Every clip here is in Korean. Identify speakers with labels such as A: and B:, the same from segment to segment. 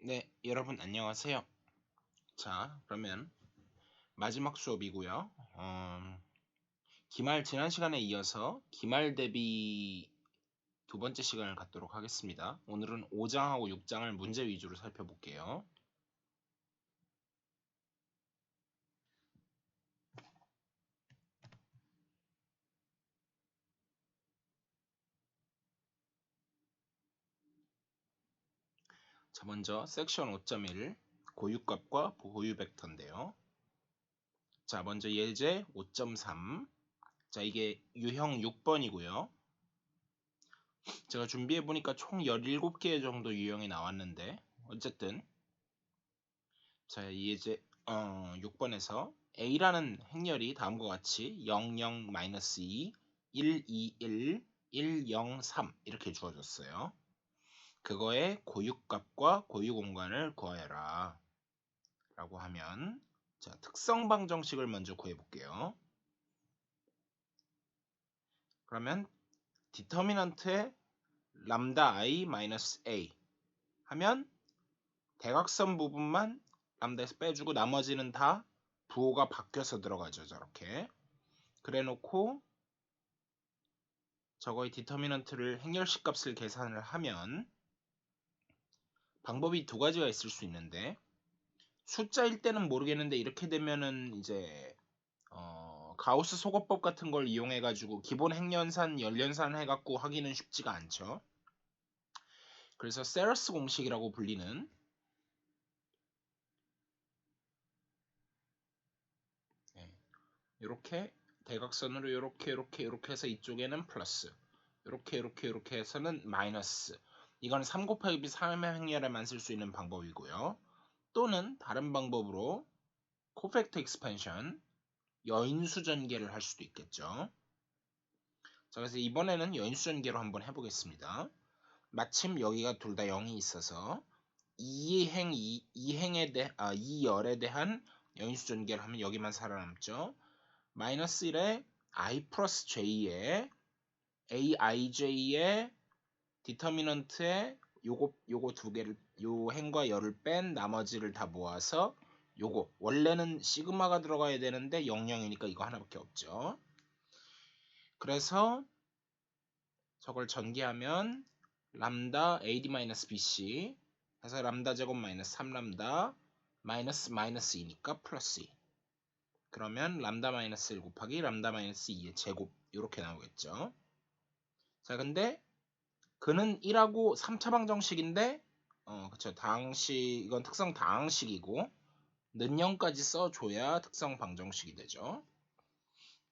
A: 네, 여러분 안녕하세요. 자, 그러면 마지막 수업이고요. 기말 지난 시간에 이어서 기말 대비 두 번째 시간을 갖도록 하겠습니다. 오늘은 5장하고 6장을 문제 위주로 살펴볼게요. 자, 먼저 섹션 5.1 고유값과 보유 벡터인데요. 자, 먼저 예제 5.3. 자, 이게 유형 6번이고요. 제가 준비해 보니까 총 17개 정도 유형이 나왔는데 어쨌든 자, 예제 6번에서 A라는 행렬이 다음과 같이 0, 0, -2, 1, 2, 1, 1, 0, 3 이렇게 주어졌어요. 그거의 고유값과 고유공간을 구하여라 라고 하면 자, 특성방 정식을 먼저 구해볼게요. 그러면 디터미넌트에 람다 i -a 하면 대각선 부분만 람다에서 빼주고 나머지는 다 부호가 바뀌어서 들어가죠. 저렇게 그래 놓고 저거의 디터미넌트를 행렬식 값을 계산을 하면 방법이 두 가지가 있을 수 있는데 숫자일 때는 모르겠는데 이렇게 되면은 이제 가우스 소거법 같은 걸 이용해 가지고 기본 행연산 연련산 해갖고 하기는 쉽지가 않죠. 그래서 세러스 공식이라고 불리는 이렇게 대각선으로 이렇게 해서 이쪽에는 플러스 이렇게 해서는 마이너스. 이건 3 곱하기 3의 행렬에만 쓸 수 있는 방법이고요. 또는 다른 방법으로 코팩터 익스펜션 여인수 전개를 할 수도 있겠죠. 자, 그래서 이번에는 여인수 전개로 한번 해보겠습니다. 마침 여기가 둘 다 0이 있어서 이 열에 대한 여인수 전개를 하면 여기만 살아남죠. 마이너스 1에 i 플러스 j에 aij의 디터미넌트에 요거 두 개를 요 행과 열을 뺀 나머지를 다 모아서 요거 원래는 시그마가 들어가야 되는데 00이니까 이거 하나밖에 없죠. 그래서 저걸 전개하면 람다 ad-bc 해서 람다 제곱 마이너스 3람다 마이너스 2니까 플러스 2. 그러면 람다 마이너스 1 곱하기 람다 마이너스 2의 제곱 이렇게 나오겠죠. 자, 근데 그는 1하고 3차 방정식인데 그쵸, 이건 특성 다항식이고 는형까지 써줘야 특성 방정식이 되죠.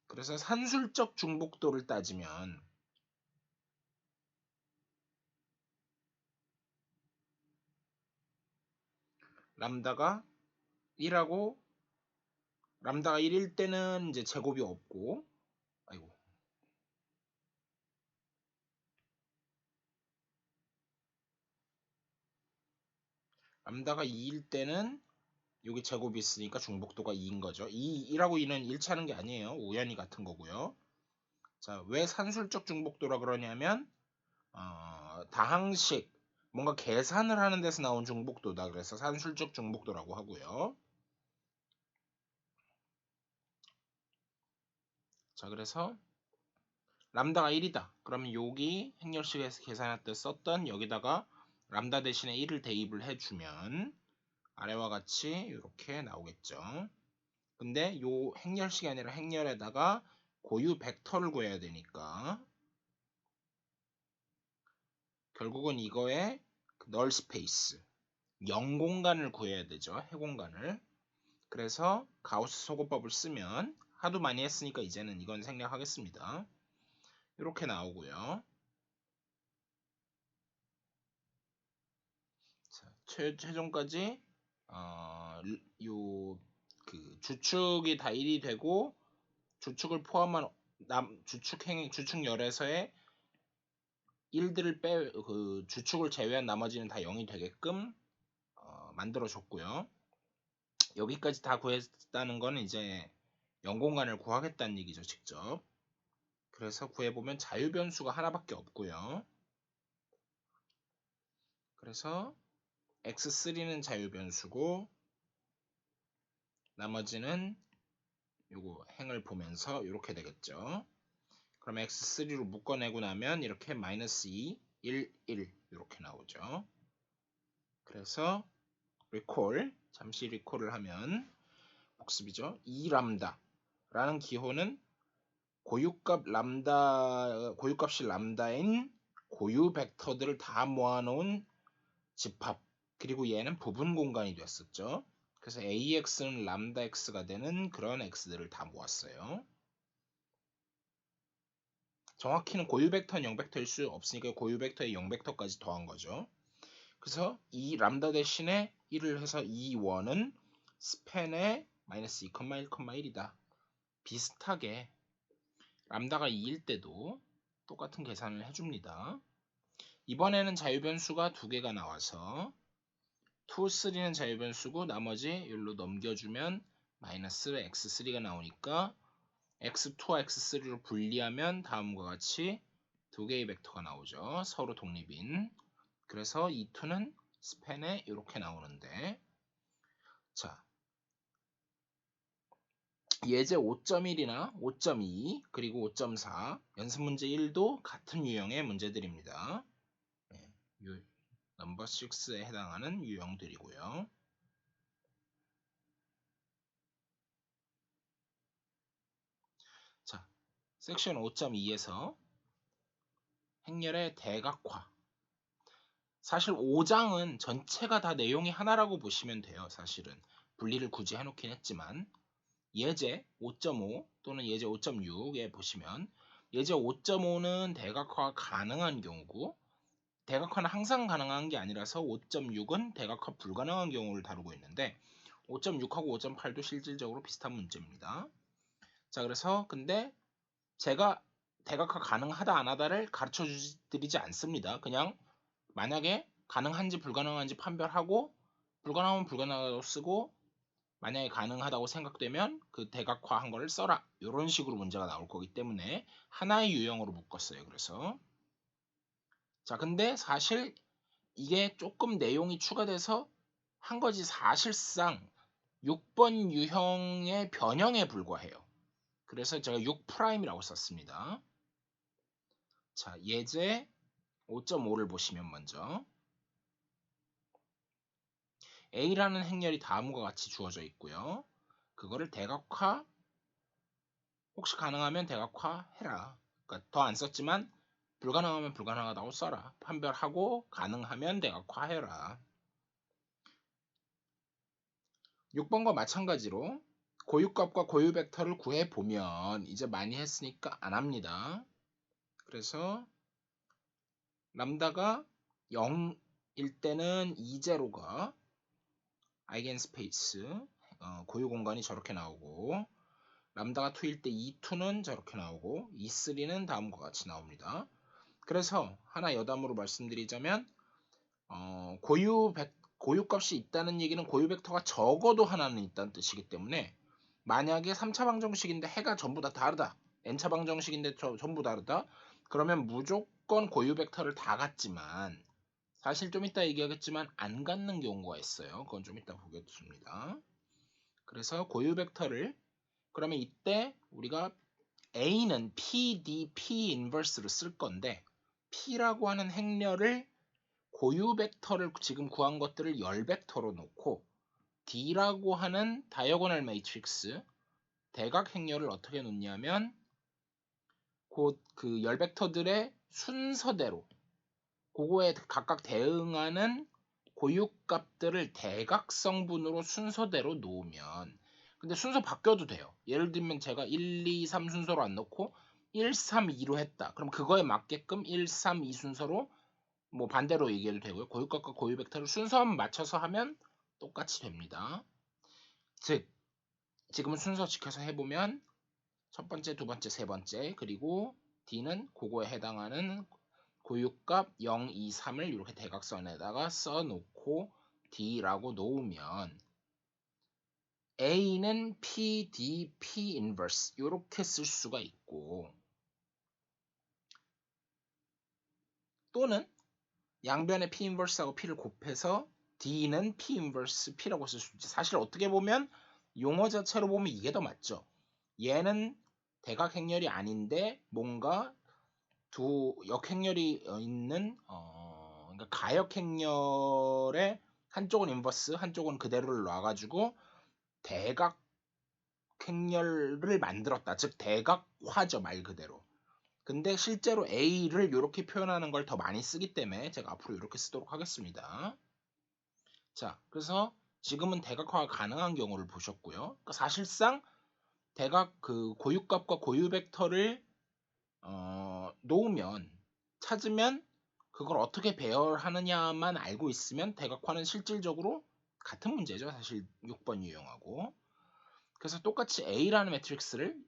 A: 그래서 산술적 중복도를 따지면 람다가 1하고 람다가 1일 때는 이제 제곱이 없고 아이고 람다가 2일 때는 여기 제곱이 있으니까 중복도가 2인 거죠. 1하고 2는 일치하는 게 아니에요. 우연히 같은 거고요. 자, 왜 산술적 중복도라 그러냐면 다항식 뭔가 계산을 하는 데서 나온 중복도다. 그래서 산술적 중복도라고 하고요. 자, 그래서 람다가 1이다. 그러면 여기 행렬식에서 계산할 때 썼던 여기다가 람다 대신에 1을 대입을 해주면 아래와 같이 이렇게 나오겠죠. 근데 요 행렬식이 아니라 행렬에다가 고유 벡터를 구해야 되니까 결국은 이거의 널 스페이스 0 공간을 구해야 되죠. 해 공간을. 그래서 가우스 소거법을 쓰면 하도 많이 했으니까 이제는 이건 생략하겠습니다. 이렇게 나오고요. 자, 최종까지 주축이 다 1이 되고 주축을 포함한 주축열에서의 1들을 주축을 제외한 나머지는 다 0이 되게끔 만들어 줬고요. 여기까지 다 구했다는 건 이제 0공간을 구하겠다는 얘기죠, 직접. 그래서 구해보면 자유변수가 하나밖에 없고요. 그래서 x3는 자유변수고 나머지는 요거 행을 보면서 이렇게 되겠죠. 그럼 x3로 묶어내고 나면 이렇게 -2, 1, 1 이렇게 나오죠. 그래서 잠시 리콜을 하면 복습이죠. 2람다라는 기호는 고유값이 람다인 고유 벡터들을 다 모아놓은 집합, 그리고 얘는 부분 공간이 됐었죠. 그래서 AX는 람다 X가 되는 그런 X들을 다 모았어요. 정확히는 고유 벡터는 0벡터일 수 없으니까 고유 벡터에 0벡터까지 더한 거죠. 그래서 이 람다 대신에 1을 해서 이 원은 스팬의 -2, 1, 1이다. 비슷하게 람다가 2일 때도 똑같은 계산을 해줍니다. 이번에는 자유변수가 두 개가 나와서 2, 3는 자유변수고 나머지 여기로 넘겨주면 -x3가 나오니까 x2와 x3로 분리하면 다음과 같이 두 개의 벡터가 나오죠. 서로 독립인. 그래서 이 2는 스팬에 이렇게 나오는데, 자, 예제 5.1이나 5.2 그리고 5.4 연습문제 1도 같은 유형의 문제들입니다. 넘버 6에 해당하는 유형들이고요. 자, 섹션 5.2에서 행렬의 대각화. 사실 5장은 전체가 다 내용이 하나라고 보시면 돼요. 사실은 분리를 굳이 해놓긴 했지만 예제 5.5 또는 예제 5.6에 보시면 예제 5.5는 대각화가 가능한 경우고 대각화는 항상 가능한 게 아니라서 5.6은 대각화 불가능한 경우를 다루고 있는데 5.6하고 5.8도 실질적으로 비슷한 문제입니다. 자, 그래서 근데 제가 대각화 가능하다 안 하다를 가르쳐 드리지 않습니다. 그냥 만약에 가능한지 불가능한지 판별하고 불가능하면 불가능하다고 쓰고 만약에 가능하다고 생각되면 그 대각화한 거를 써라. 이런 식으로 문제가 나올 거기 때문에 하나의 유형으로 묶었어요. 그래서 자, 근데 사실 이게 조금 내용이 추가돼서 한 거지 사실상 6번 유형의 변형에 불과해요. 그래서 제가 6'이라고 썼습니다. 자, 예제 5.5를 보시면 먼저 A라는 행렬이 다음과 같이 주어져 있고요. 그거를 대각화 혹시 가능하면 대각화 해라. 그러니까 더 안 썼지만 불가능하면 불가능하다고 써라. 판별하고 가능하면 대각화 해라. 6번과 마찬가지로 고유값과 고유 벡터를 구해보면 이제 많이 했으니까 안 합니다. 그래서 람다가 0일 때는 2제로가 아이겐스페이스 고유 공간이 저렇게 나오고 람다가 2일 때 E2는 저렇게 나오고 E3는 다음과 같이 나옵니다. 그래서 하나 여담으로 말씀드리자면 고유값이 있다는 얘기는 고유 벡터가 적어도 하나는 있다는 뜻이기 때문에 만약에 3차 방정식인데 해가 전부 다 다르다. n차 방정식인데 전부 다르다. 그러면 무조건 고유 벡터를 다 갖지만 사실 좀 이따 얘기하겠지만 안 갖는 경우가 있어요. 그건 좀 이따 보겠습니다. 그래서 고유 벡터를 그러면 이때 우리가 A는 P 인버스로 쓸 건데 P라고 하는 행렬을 고유 벡터를 지금 구한 것들을 열 벡터로 놓고 D라고 하는 다이어고널 매트릭스 대각 행렬을 어떻게 놓냐면 곧 그 열 벡터들의 순서대로 그거에 각각 대응하는 고유값들을 대각성분으로 순서대로 놓으면 근데 순서 바뀌어도 돼요. 예를 들면 제가 1, 2, 3 순서로 안 놓고 1, 3, 2로 했다. 그럼 그거에 맞게끔 1, 3, 2 순서로 뭐 반대로 얘기해도 되고요. 고유값과 고유 벡터를 순서만 맞춰서 하면 똑같이 됩니다. 즉 지금은 순서 지켜서 해보면 첫 번째, 두 번째, 세 번째 그리고 D는 그거에 해당하는 고유값 0, 2, 3을 이렇게 대각선에다가 써놓고 D라고 놓으면 A는 P, D, P 인버스 이렇게 쓸 수가 있고 또는 양변의 P 인버스하고 P를 곱해서 D는 P 인버스 P라고 쓸 수 있지. 사실 어떻게 보면 용어 자체로 보면 이게 더 맞죠. 얘는 대각 행렬이 아닌데 뭔가 두 역행렬이 있는 그러니까 가역 행렬에 한쪽은 인버스, 한쪽은 그대로를 놔가지고 대각 행렬을 만들었다. 즉 대각화죠, 말 그대로. 근데 실제로 A를 이렇게 표현하는 걸 더 많이 쓰기 때문에 제가 앞으로 이렇게 쓰도록 하겠습니다. 자, 그래서 지금은 대각화가 가능한 경우를 보셨고요. 그러니까 사실상 대각 그 고유값과 고유 벡터를 놓으면 찾으면 그걸 어떻게 배열하느냐만 알고 있으면 대각화는 실질적으로 같은 문제죠. 사실 6번 유형하고. 그래서 똑같이 A라는 매트릭스를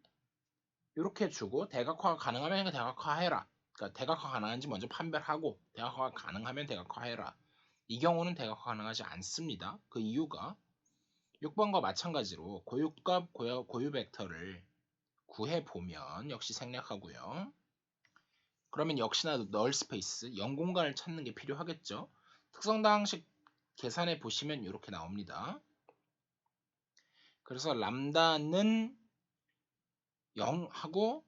A: 이렇게 주고 대각화가 가능하면 그냥 대각화해라. 그러니까 대각화 가능한지 먼저 판별하고 대각화가 가능하면 대각화해라. 이 경우는 대각화 가능하지 않습니다. 그 이유가 6번과 마찬가지로 고유값, 고유 벡터를 구해보면 역시 생략하고요. 그러면 역시나 널 스페이스, 0공간을 찾는 게 필요하겠죠. 특성다항식 계산해 보시면 이렇게 나옵니다. 그래서 람다는 0하고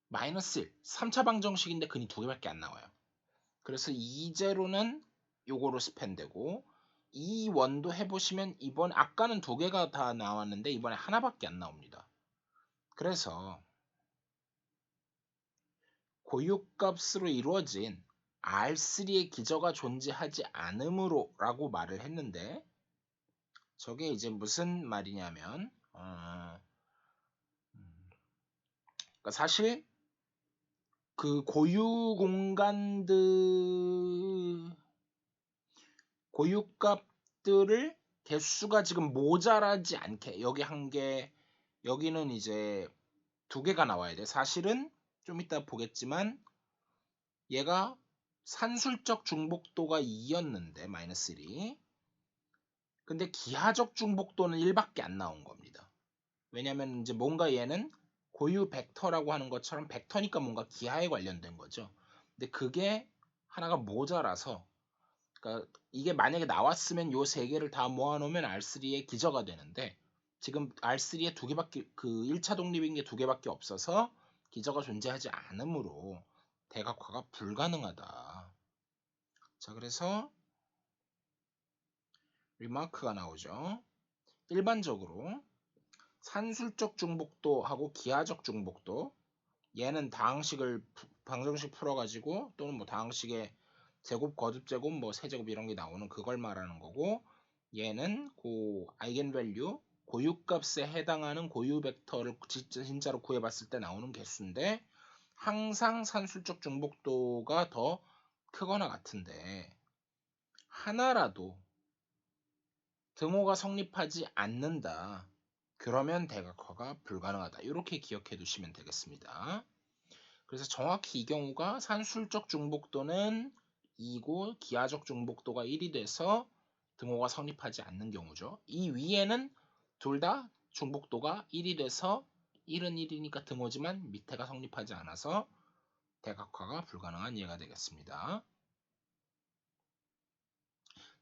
A: 마이너스 1, 3차 방정식인데 근이 두 개밖에 안 나와요. 그래서 이제로는 요거로 스팬되고 이 원도 해보시면 이번 아까는 두 개가 다 나왔는데 이번에 하나밖에 안 나옵니다. 그래서 고유값으로 이루어진 R3의 기저가 존재하지 않으므로 라고 말을 했는데 저게 이제 무슨 말이냐면 그러니까 사실 그 고유값들을 개수가 지금 모자라지 않게 여기 한 개, 여기는 이제 두 개가 나와야 돼. 사실은 좀 이따 보겠지만 얘가 산술적 중복도가 2였는데 마이너스 1이 근데 기하적 중복도는 1밖에 안 나온 겁니다. 왜냐면 이제 뭔가 얘는 고유 벡터라고 하는 것처럼 벡터니까 뭔가 기하에 관련된 거죠. 근데 그게 하나가 모자라서 그러니까 이게 만약에 나왔으면 요 세 개를 다 모아놓으면 R3의 기저가 되는데 지금 R3에 두 개밖에 그 1차 독립인 게 두 개밖에 없어서 기저가 존재하지 않으므로 대각화가 불가능하다. 자, 그래서 리마크가 나오죠. 일반적으로 산술적 중복도하고 기하적 중복도 얘는 다항식을 방정식 풀어가지고 또는 뭐 다항식의 제곱, 거듭 제곱, 뭐 세제곱 이런 게 나오는 그걸 말하는 거고 얘는 그 아이겐밸류 고유값에 해당하는 고유 벡터를 진짜로 구해봤을 때 나오는 개수인데 항상 산술적 중복도가 더 크거나 같은데 하나라도 등호가 성립하지 않는다. 그러면 대각화가 불가능하다. 이렇게 기억해 두시면 되겠습니다. 그래서 정확히 이 경우가 산술적 중복도는 2고 기하적 중복도가 1이 돼서 등호가 성립하지 않는 경우죠. 이 위에는 둘 다 중복도가 1이 돼서 1은 1이니까 등호지만 밑에가 성립하지 않아서 대각화가 불가능한 예가 되겠습니다.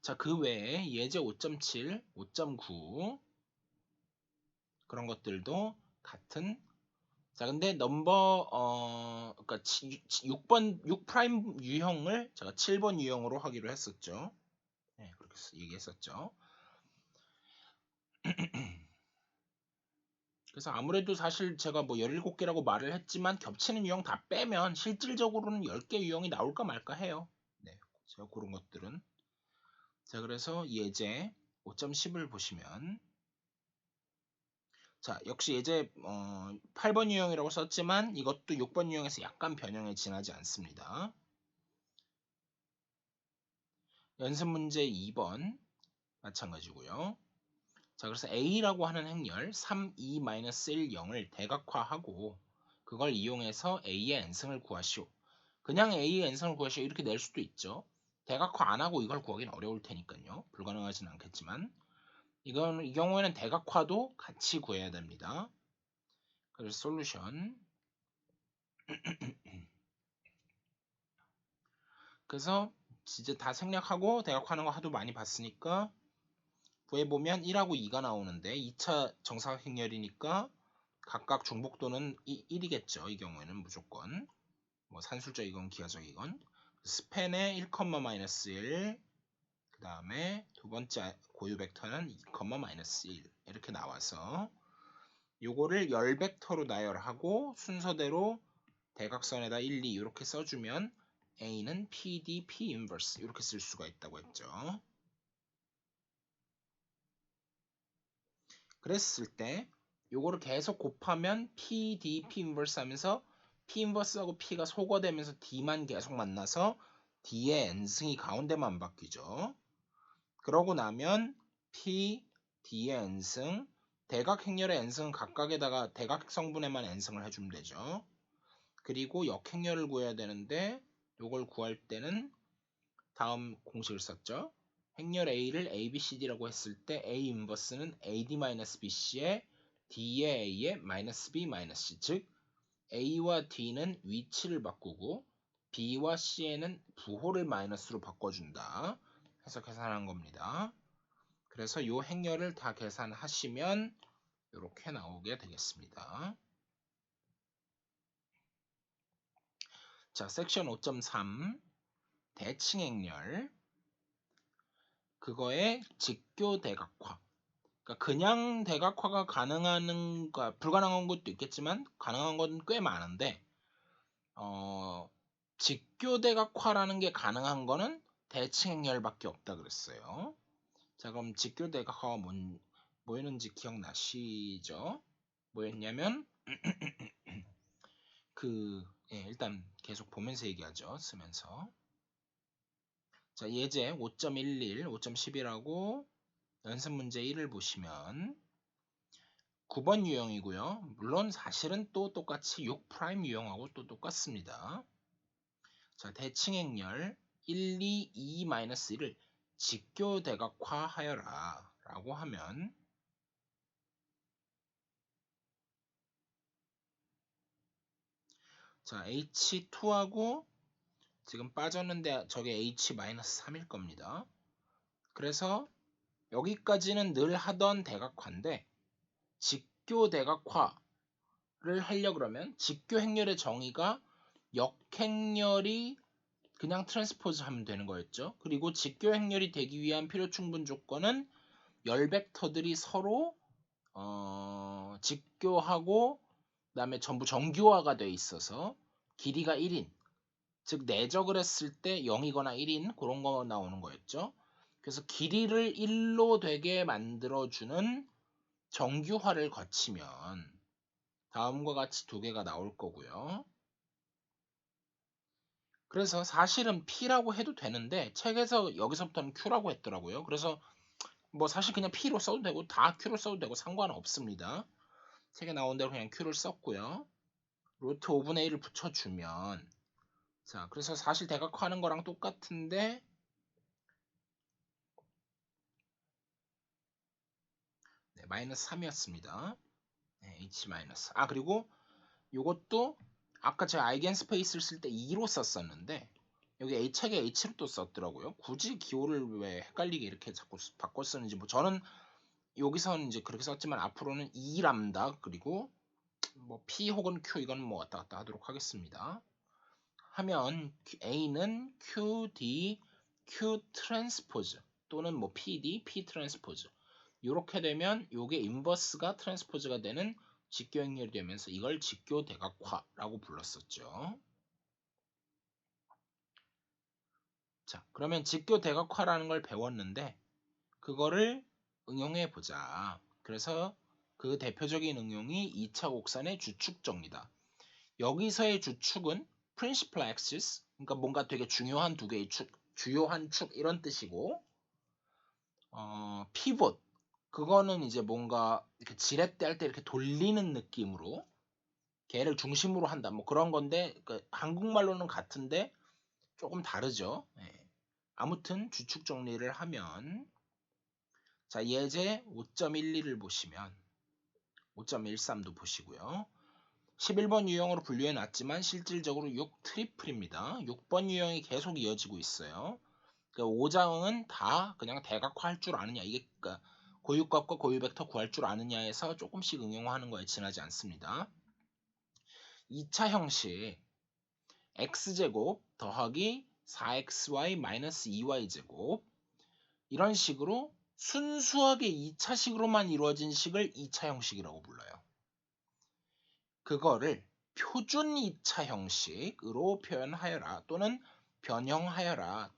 A: 자, 그 외에 예제 5.7, 5.9 그런 것들도 같은 자, 근데 그러니까 6 프라임 유형을 제가 7번 유형으로 하기로 했었죠. 네, 그렇게 얘기했었죠. 그래서 아무래도 사실 제가 뭐 17개라고 말을 했지만 겹치는 유형 다 빼면 실질적으로는 10개 유형이 나올까 말까 해요. 네, 제가 그런 것들은. 자, 그래서 예제 5.10을 보시면 자, 역시 예제 8번 유형이라고 썼지만 이것도 6번 유형에서 약간 변형에 지나지 않습니다. 연습 문제 2번 마찬가지고요. 자, 그래서 A라고 하는 행렬 3, 2, 1, 0을 대각화하고 그걸 이용해서 A의 n승을 구하시오. 그냥 A의 n승을 구하시오 이렇게 낼 수도 있죠. 대각화 안 하고 이걸 구하기는 어려울 테니까요. 불가능하진 않겠지만 이 경우에는 대각화도 같이 구해야 됩니다. 그래서 솔루션 그래서 이제 다 생략하고 대각화하는 거 하도 많이 봤으니까 구해보면 1하고 2가 나오는데 2차 정사각행렬이니까 각각 중복도는 1이겠죠. 이 경우에는 무조건 뭐 산술적이건 기하적이건 스팬에 1,-1 그 다음에 두 번째 고유 벡터는 2, -1 이렇게 나와서 요거를 열 벡터로 나열하고 순서대로 대각선에다 1, 2 이렇게 써주면 A는 PD, P 인버스 이렇게 쓸 수가 있다고 했죠. 그랬을 때 요거를 계속 곱하면 PD, P 인버스 하면서 P 인버스하고 P가 소거되면서 D만 계속 만나서 D의 n승이 가운데만 바뀌죠. 그러고 나면 P, D의 n승, 대각 행렬의 n승은 각각에다가 대각 성분에만 n승을 해주면 되죠. 그리고 역행렬을 구해야 되는데 요걸 구할 때는 다음 공식을 썼죠. 행렬 A를 ABCD라고 했을 때 A 인버스는 AD-BC에 D의 A에 -B-C 즉 A와 D는 위치를 바꾸고 B와 C에는 부호를 마이너스로 바꿔준다 해서 계산한 겁니다. 그래서 이 행렬을 다 계산하시면 이렇게 나오게 되겠습니다. 자, 섹션 5.3 대칭 행렬 그거의 직교 대각화. 그러니까 그냥 대각화가 가능한 불가능한 것도 있겠지만 가능한 건 꽤 많은데 직교 대각화라는 게 가능한 거는 대칭 행렬밖에 없다 그랬어요. 자, 그럼 직교 대각화가 뭐였는지 기억나시죠? 뭐였냐면 일단 계속 보면서 얘기하죠. 쓰면서. 자, 예제 5.11, 5.11하고 연습 문제 1을 보시면 9번 유형이고요. 물론 사실은 또 똑같이 6' 유형하고 또 똑같습니다. 자, 대칭 행렬 1, 2, 2-1을 직교 대각화하여라 라고 하면 자, H2하고 지금 빠졌는데 저게 H-3일 겁니다. 그래서 여기까지는 늘 하던 대각화인데 직교 대각화를 하려고 그러면 직교 행렬의 정의가 역행렬이 그냥 트랜스포즈 하면 되는 거였죠. 그리고 직교 행렬이 되기 위한 필요 충분 조건은 열 벡터들이 서로 직교하고 그다음에 전부 정규화가 돼 있어서 길이가 1인 즉 내적을 했을 때 0이거나 1인 그런 거 나오는 거였죠. 그래서 길이를 1로 되게 만들어주는 정규화를 거치면 다음과 같이 두 개가 나올 거고요. 그래서 사실은 P라고 해도 되는데 책에서 여기서부터는 Q라고 했더라고요. 그래서 뭐 사실 그냥 P로 써도 되고 다 Q로 써도 되고 상관은 없습니다. 책에 나온 대로 그냥 Q를 썼고요. 루트 5분의 1을 붙여주면 자 그래서 사실 대각화하는 거랑 똑같은데 네, 마이너스 3이었습니다. 네, H 마이너스. 아 그리고 요것도 아까 제가 아이겐스페이스를 쓸 때 2로 썼었는데 여기 책에 H로 또 썼더라고요. 굳이 기호를 왜 헷갈리게 이렇게 자꾸 바꿔 쓰는지 뭐 저는 여기서는 이제 그렇게 썼지만 앞으로는 2 람다 그리고 뭐 P 혹은 Q 이건 뭐 왔다 갔다 하도록 하겠습니다. 하면 A는 QD, Q 트랜스포즈 또는 뭐 PD, P 트랜스포즈 이렇게 되면 요게 인버스가 트랜스포즈가 되는 직교 행렬이 되면서 이걸 직교 대각화라고 불렀었죠. 자, 그러면 직교 대각화라는 걸 배웠는데 그거를 응용해 보자. 그래서 그 대표적인 응용이 2차 곡선의 주축 정리다. 여기서의 주축은 principal axis, 그러니까 뭔가 되게 중요한 두 개의 축, 주요한 축 이런 뜻이고, pivot, 그거는 이제 뭔가 이렇게 지렛대 할 때 이렇게 돌리는 느낌으로 걔를 중심으로 한다. 뭐 그런 건데 그 한국말로는 같은데 조금 다르죠. 예. 아무튼 주축 정리를 하면 자 예제 5.12를 보시면 5.13도 보시고요. 11번 유형으로 분류해 놨지만 실질적으로 6 트리플입니다. 6번 유형이 계속 이어지고 있어요. 그러니까 5장은 다 그냥 대각화할 줄 아느냐, 이게 그러니까 고유값과 고유벡터 구할 줄 아느냐에서 조금씩 응용하는 거에 지나지 않습니다. 2차 형식 x제곱 더하기 4xy 마이너스 2y제곱, 이런 식으로 순수하게 2차식으로만 이루어진 식을 2차 형식이라고 불러요. 그거를 표준 2차 형식으로 표현하여라, 또는 변환해라.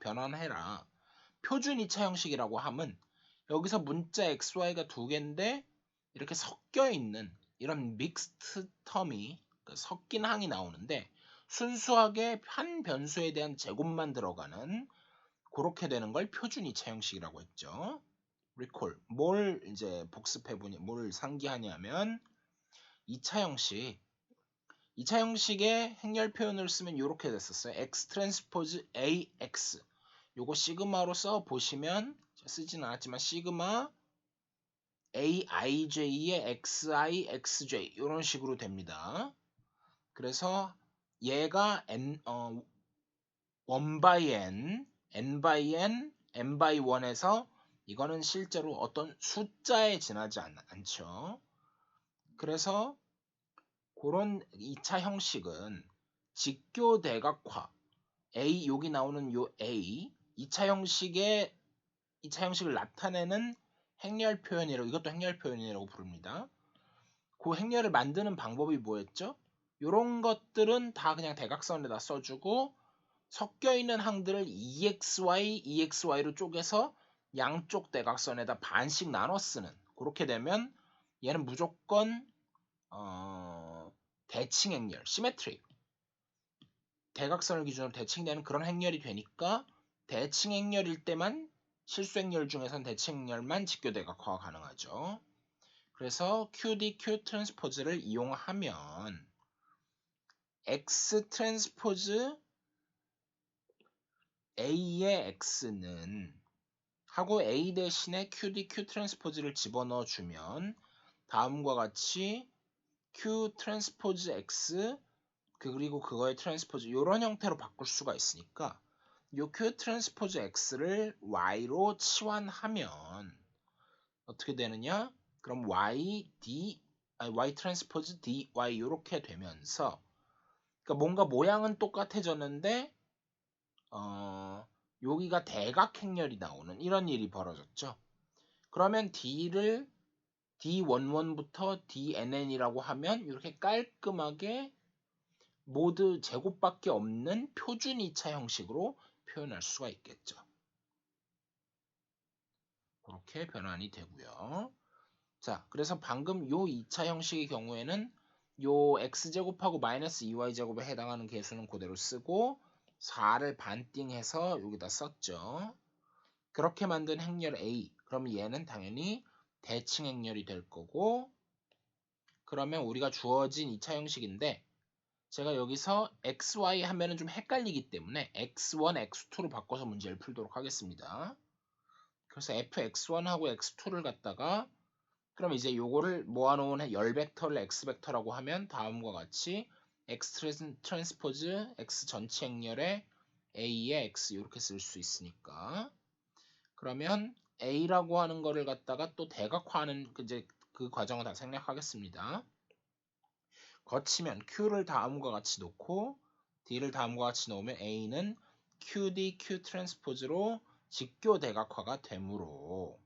A: 표준 2차 형식이라고 하면 여기서 문자 xy가 두 개인데 이렇게 섞여 있는 이런 믹스트 텀이, 섞인 항이 나오는데 순수하게 한 변수에 대한 제곱만 들어가는, 그렇게 되는 걸 표준 2차 형식이라고 했죠. recall, 뭘 이제 복습해보니 뭘 상기하냐면 2차 형식의 행렬 표현을 쓰면 이렇게 됐었어요. x 트랜스포즈 ax, 요거 시그마로 써 보시면, 쓰진 않았지만 시그마 aij의 xi xj 이런 식으로 됩니다. 그래서 얘가 1 by n, n by n, n by 1에서 이거는 실제로 어떤 숫자에 지나지 않죠. 그래서 그런 2차 형식은 직교 대각화, A, 여기 나오는 요 A, 2차 형식을 나타내는 행렬 표현이라고, 이것도 행렬 표현이라고 부릅니다. 그 행렬을 만드는 방법이 뭐였죠? 이런 것들은 다 그냥 대각선에다 써주고 섞여 있는 항들을 EXY로 쪼개서 양쪽 대각선에다 반씩 나눠 쓰는, 그렇게 되면 얘는 무조건 대칭 행렬, 시메트릭, 대각선을 기준으로 대칭되는 그런 행렬이 되니까 대칭 행렬일 때만, 실수 행렬 중에선 대칭 행렬만 직교 대각화가 가능하죠. 그래서 QDQ 트랜스포즈를 이용하면 X 트랜스포즈 A의 X는 하고 A 대신에 QDQ 트랜스포즈를 집어넣어 주면 다음과 같이 Q 트랜스포즈 X 그리고 그거의 트랜스포즈 이런 형태로 바꿀 수가 있으니까 요 Q 트랜스포즈 X를 Y로 치환하면 어떻게 되느냐? 그럼 Y 트랜스포즈 DY 이렇게 되면서, 그러니까 뭔가 모양은 똑같아졌는데 여기가 대각 행렬이 나오는 이런 일이 벌어졌죠. 그러면 D를 D11부터 DNN이라고 하면 이렇게 깔끔하게 모두 제곱밖에 없는 표준 2차 형식으로 표현할 수가 있겠죠. 그렇게 변환이 되고요. 자, 그래서 방금 요 2차 형식의 경우에는 요 x제곱하고 마이너스 2y제곱에 해당하는 개수는 그대로 쓰고 4를 반띵해서 여기다 썼죠. 그렇게 만든 행렬 A, 그럼 얘는 당연히 대칭 행렬이 될 거고, 그러면 우리가 주어진 2차 형식인데 제가 여기서 xy 하면은 좀 헷갈리기 때문에 x1, x2로 바꿔서 문제를 풀도록 하겠습니다. 그래서 fx1하고 x2를 갖다가, 그럼 이제 요거를 모아놓은 열 벡터를 x 벡터라고 하면 다음과 같이 x 트랜스포즈 x 전체 행렬에 a의 x 이렇게 쓸 수 있으니까, 그러면 a라고 하는 거를 갖다가 또 대각화하는 이제 그 과정을 다 생략하겠습니다. 거치면 q를 다음과 같이 놓고 d를 다음과 같이 놓으면 a는 qd q 트랜스포즈로 직교 대각화가 되므로,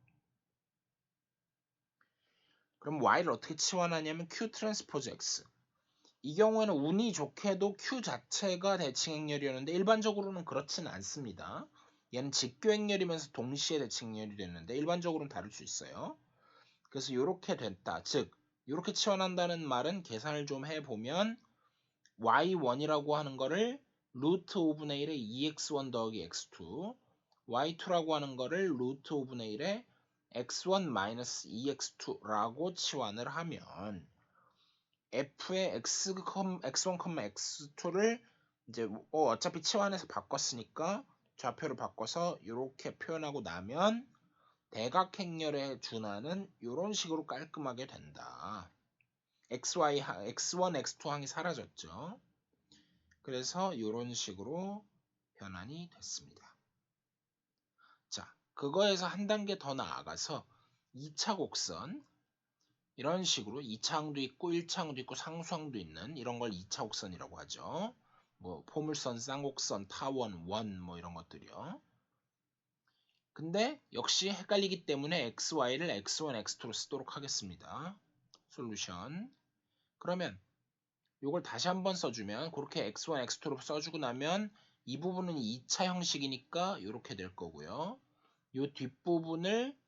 A: 그럼 y를 어떻게 치환하냐면 q 트랜스포즈 x, 이 경우에는 운이 좋게도 q 자체가 대칭 행렬이었는데 일반적으로는 그렇지는 않습니다. 얘는 직교 행렬이면서 동시에 대칭 행렬이 됐는데 일반적으로는 다를 수 있어요. 그래서 이렇게 됐다, 즉 이렇게 치환한다는 말은 계산을 좀 해보면 y1이라고 하는 거를 루트 5분의 1의 2x1 더하기 x2, y2라고 하는 거를 루트 5분의 1의 x1 마이너스 2x2라고 치환을 하면 f의 x1, x2를 이제 어차피 치환해서 바꿨으니까 좌표를 바꿔서 이렇게 표현하고 나면 대각 행렬에 준하는 이런 식으로 깔끔하게 된다. x1, x2 항이 사라졌죠. 그래서 이런 식으로 변환이 됐습니다. 그거에서 한 단계 더 나아가서 2차 곡선 이런 식으로 2차항도 있고 1차항도 있고 상수항도 있는 이런 걸 2차 곡선이라고 하죠. 뭐 포물선, 쌍곡선, 타원, 원 뭐 이런 것들이요. 근데 역시 헷갈리기 때문에 xy를 x1, x2로 쓰도록 하겠습니다. 솔루션. 그러면 이걸 다시 한번 써주면 그렇게 x1, x2로 써주고 나면 이 부분은 2차 형식이니까 이렇게 될 거고요. 이 뒷부분을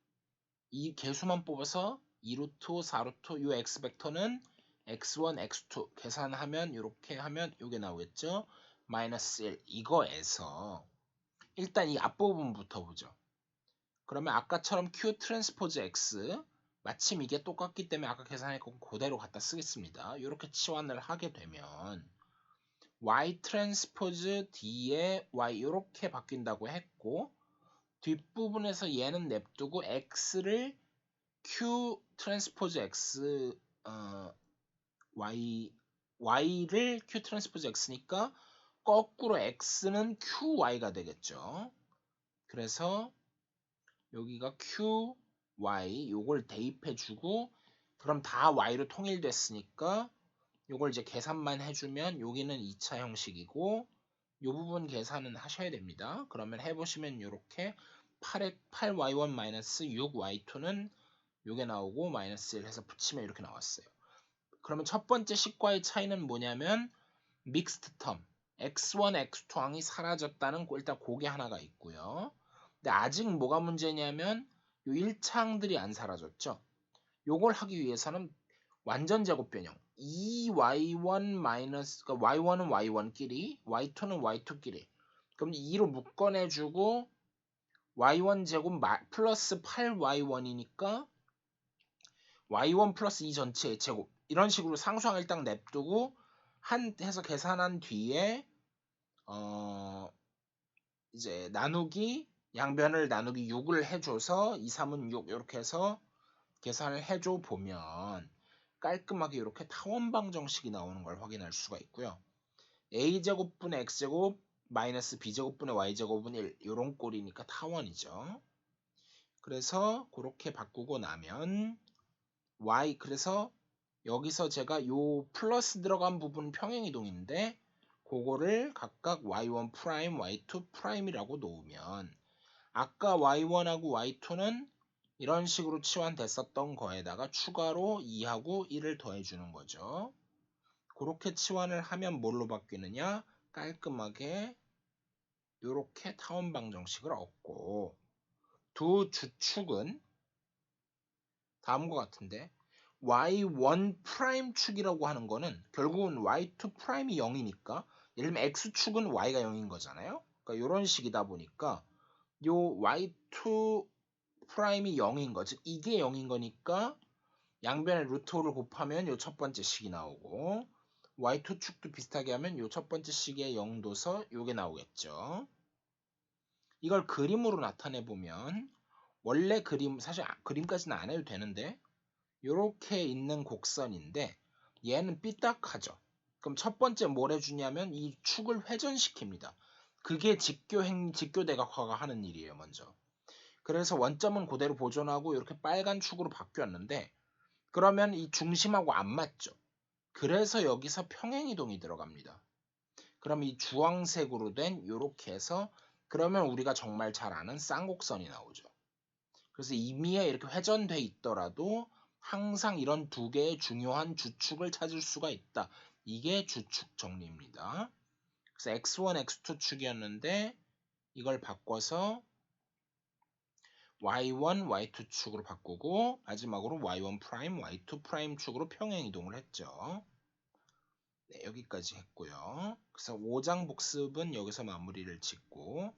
A: 이 개수만 뽑아서 2루트, 4루트 이 x벡터는 x1, x2 계산하면 이렇게 하면 이게 나오겠죠. 마이너스 1 이거에서 일단 이 앞부분부터 보죠. 그러면 아까처럼 q 트랜스포즈 x 마침 이게 똑같기 때문에 아까 계산했고 그대로 갖다 쓰겠습니다. 이렇게 치환을 하게 되면 y 트랜스포즈 d에 y 이렇게 바뀐다고 했고 뒷부분에서 얘는 냅두고 x를 q 트랜스포즈 x y를 q 트랜스포즈 x니까 거꾸로 x는 qy가 되겠죠. 그래서 여기가 q, y 요걸 대입해주고 그럼 다 y로 통일됐으니까 요걸 이제 계산만 해주면 여기는 2차 형식이고 요 부분 계산은 하셔야 됩니다. 그러면 해보시면 이렇게 8y1-6y2는 요게 나오고 마이너스 1 해서 붙이면 이렇게 나왔어요. 그러면 첫 번째 식과의 차이는 뭐냐면 믹스트 텀 x1, x2항이 사라졌다는 일단 그게 하나가 있고요. 근데 아직 뭐가 문제냐면 요 1차항들이 안 사라졌죠. 요걸 하기 위해서는 완전 제곱 변형 2y1 마이너스 그러니까 y1은 y1끼리 y2는 y2끼리 그럼 2로 묶어내주고 y1 제곱 플러스 8y1이니까 y1 플러스 2 전체의 제곱 이런 식으로 상수항을 딱 냅두고 해서 계산한 뒤에 이제 나누기 양변을 나누기 6을 해줘서 2, 3은 6 이렇게 해서 계산을 해줘 보면 깔끔하게 이렇게 타원방정식이 나오는 걸 확인할 수가 있고요. a제곱분의 x제곱 마이너스 b제곱분의 y제곱은 1 이런 꼴이니까 타원이죠. 그래서 그렇게 바꾸고 나면 y 그래서 여기서 제가 요 플러스 들어간 부분 평행이동인데 그거를 각각 y1 프라임, y2 프라임이라고 놓으면 아까 y1하고 y2는 이런 식으로 치환됐었던 거에다가 추가로 2하고 1을 더해주는 거죠. 그렇게 치환을 하면 뭘로 바뀌느냐? 깔끔하게 이렇게 타원방정식을 얻고 두 주축은 다음과 같은데 y1 프라임 축이라고 하는 거는 결국은 y2 프라임이 0이니까 예를 들면 x축은 y가 0인 거잖아요. 그러니까 이런 식이다 보니까 요 y2 프라임이 0인 거, 즉 이게 0인 거니까 양변에 루트 5를 곱하면 요 첫 번째 식이 나오고 y2 축도 비슷하게 하면 요 첫 번째 식의 0도서 요게 나오겠죠. 이걸 그림으로 나타내 보면 원래 그림 사실 그림까지는 안 해도 되는데 요렇게 있는 곡선인데 얘는 삐딱하죠. 그럼 첫 번째 뭘 해주냐면 이 축을 회전시킵니다. 그게 직교대각화가 하는 일이에요. 먼저. 그래서 원점은 그대로 보존하고 이렇게 빨간 축으로 바뀌었는데 그러면 이 중심하고 안 맞죠. 그래서 여기서 평행이동이 들어갑니다. 그럼 이 주황색으로 된 요렇게 해서 그러면 우리가 정말 잘 아는 쌍곡선이 나오죠. 그래서 임의에 이렇게 회전돼 있더라도 항상 이런 두 개의 중요한 주축을 찾을 수가 있다. 이게 주축 정리입니다. 그래서 x1, x2 축이었는데 이걸 바꿔서 y1, y2 축으로 바꾸고 마지막으로 y1 프라임, y2 프라임 축으로 평행 이동을 했죠. 네, 여기까지 했고요. 그래서 5장 복습은 여기서 마무리를 짓고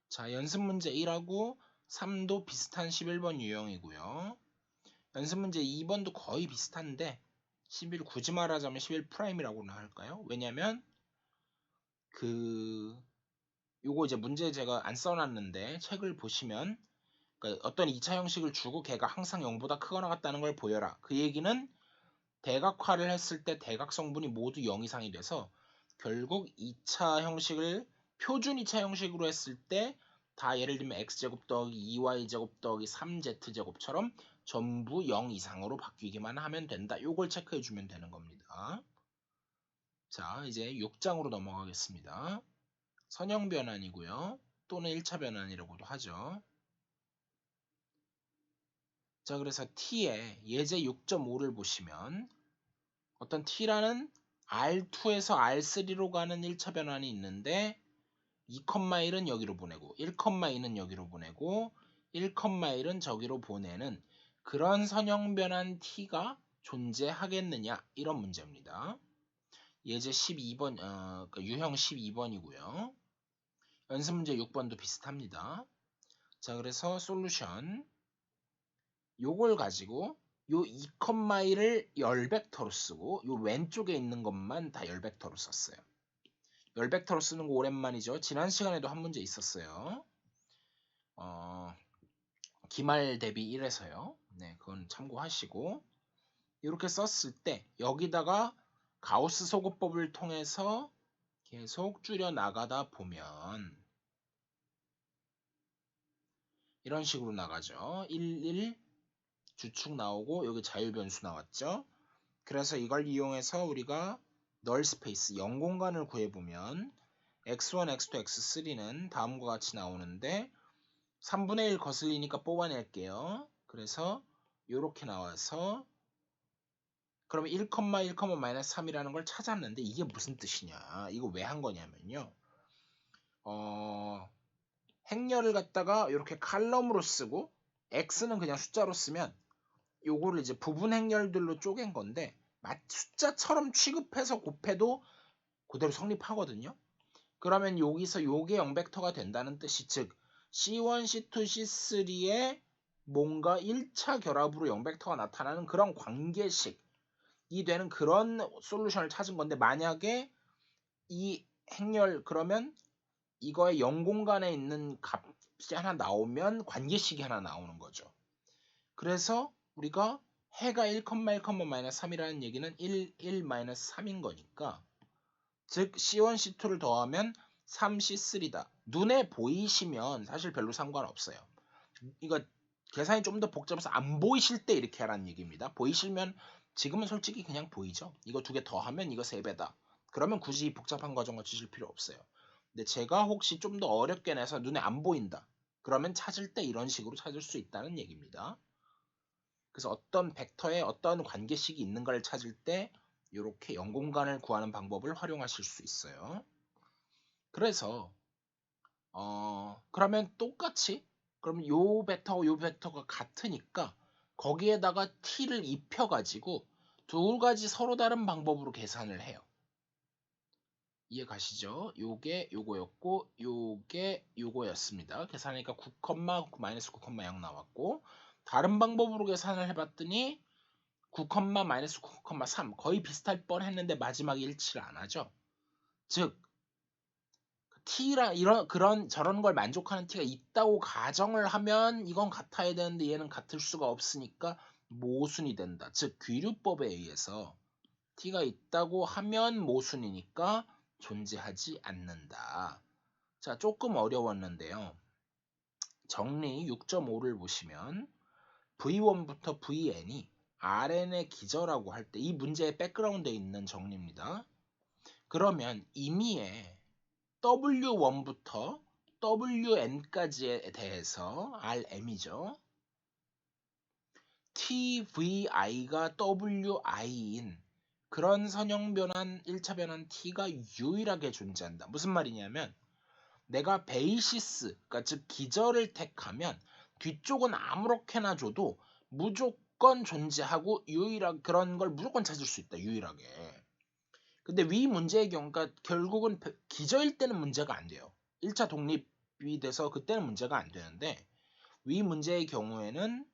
A: 자, 연습 문제 1하고 3도 비슷한 11번 유형이고요. 연습 문제 2번도 거의 비슷한데 11 굳이 말하자면 11 프라임이라고나 할까요? 왜냐면 요거 이제 문제 제가 안 써놨는데 책을 보시면 그러니까 어떤 2차 형식을 주고 걔가 항상 0보다 크거나 같다는 걸 보여라. 그 얘기는 대각화를 했을 때 대각 성분이 모두 0 이상이 돼서 결국 2차 형식을 표준 2차 형식으로 했을 때 다 예를 들면 x제곱 더하기 2y제곱 더하기 3z제곱처럼 전부 0 이상으로 바뀌기만 하면 된다. 요걸 체크해 주면 되는 겁니다. 자, 이제 6장으로 넘어가겠습니다. 선형 변환이고요. 또는 1차 변환이라고도 하죠. 자, 그래서 t의 예제 6.5를 보시면 어떤 t라는 R2에서 R3로 가는 1차 변환이 있는데 2,1은 여기로 보내고 1,2는 여기로 보내고 1,1은 저기로 보내는 그런 선형 변환 t가 존재하겠느냐 이런 문제입니다. 예제 12번 유형 12번이고요. 연습 문제 6번도 비슷합니다. 자, 그래서 솔루션 요걸 가지고 요 2,1을 열벡터로 쓰고 요 왼쪽에 있는 것만 다 열벡터로 썼어요. 열벡터로 쓰는 거 오랜만이죠. 지난 시간에도 한 문제 있었어요. 기말 대비 1에서요. 네, 그건 참고하시고 이렇게 썼을 때 여기다가 가우스 소거법을 통해서 계속 줄여 나가다 보면 이런 식으로 나가죠. 1, 1 주축 나오고 여기 자유변수 나왔죠. 그래서 이걸 이용해서 우리가 널 스페이스 0공간을 구해보면 x1, x2, x3는 다음과 같이 나오는데 3분의 1 거슬리니까 뽑아낼게요. 그래서 이렇게 나와서 그러면 1, 3이라는 걸 찾았는데 이게 무슨 뜻이냐? 이거 왜 한 거냐면요. 행렬을 갖다가 이렇게 칼럼으로 쓰고 x는 그냥 숫자로 쓰면 요거를 이제 부분 행렬들로 쪼갠 건데 숫자처럼 취급해서 곱해도 그대로 성립하거든요. 그러면 여기서 요게 0벡터가 된다는 뜻이 즉 C1, C2, C3의 뭔가 1차 결합으로 0벡터가 나타나는 그런 관계식이 되는 그런 솔루션을 찾은 건데 만약에 이 행렬 그러면 이거의 0공간에 있는 값이 하나 나오면 관계식이 하나 나오는 거죠. 그래서 우리가 해가 1,1,-3이라는 얘기는 1, 1-3인 거니까 즉 C1, C2를 더하면 3C3다. 눈에 보이시면 사실 별로 상관없어요. 이거 계산이 좀 더 복잡해서 안 보이실 때 이렇게 하라는 얘기입니다. 보이시면 지금은 솔직히 그냥 보이죠. 이거 두 개 더하면 이거 3배다. 그러면 굳이 복잡한 과정 거치실 필요 없어요. 근데 제가 혹시 좀 더 어렵게 내서 눈에 안 보인다. 그러면 찾을 때 이런 식으로 찾을 수 있다는 얘기입니다. 그래서 어떤 벡터에 어떤 관계식이 있는가를 찾을 때 이렇게 0공간을 구하는 방법을 활용하실 수 있어요. 그래서 그러면 똑같이 그러면 요 벡터와 요 벡터가 같으니까 거기에다가 t를 입혀가지고 두 가지 서로 다른 방법으로 계산을 해요. 이해 가시죠? 요게 요거였고 요게 요거였습니다. 계산하니까 9,-9,0 나왔고 다른 방법으로 계산을 해봤더니 9, 마이너스 9,3 거의 비슷할 뻔했는데 마지막에 일치를 안 하죠. 즉 t라 이런 그런 저런 걸 만족하는 t가 있다고 가정을 하면 이건 같아야 되는데 얘는 같을 수가 없으니까 모순이 된다. 즉 귀류법에 의해서 t가 있다고 하면 모순이니까 존재하지 않는다. 자, 조금 어려웠는데요. 정리 6.5를 보시면 V1부터 Vn이 RN의 기저라고 할 때 이 문제의 백그라운드에 있는 정리입니다. 그러면 임의의 W1부터 WN까지에 대해서 RM이죠. TVI가 WI인 그런 선형 변환 1차 변환 T가 유일하게 존재한다. 무슨 말이냐면 내가 베이시스, 그러니까 즉 기저를 택하면 뒤쪽은 아무렇게나 줘도 무조건 존재하고 유일한 그런 걸 무조건 찾을 수 있다. 유일하게. 근데 위 문제의 경우, 그러니까 결국은 기저일 때는 문제가 안 돼요. 1차 독립이 돼서 그때는 문제가 안 되는데 위 문제의 경우에는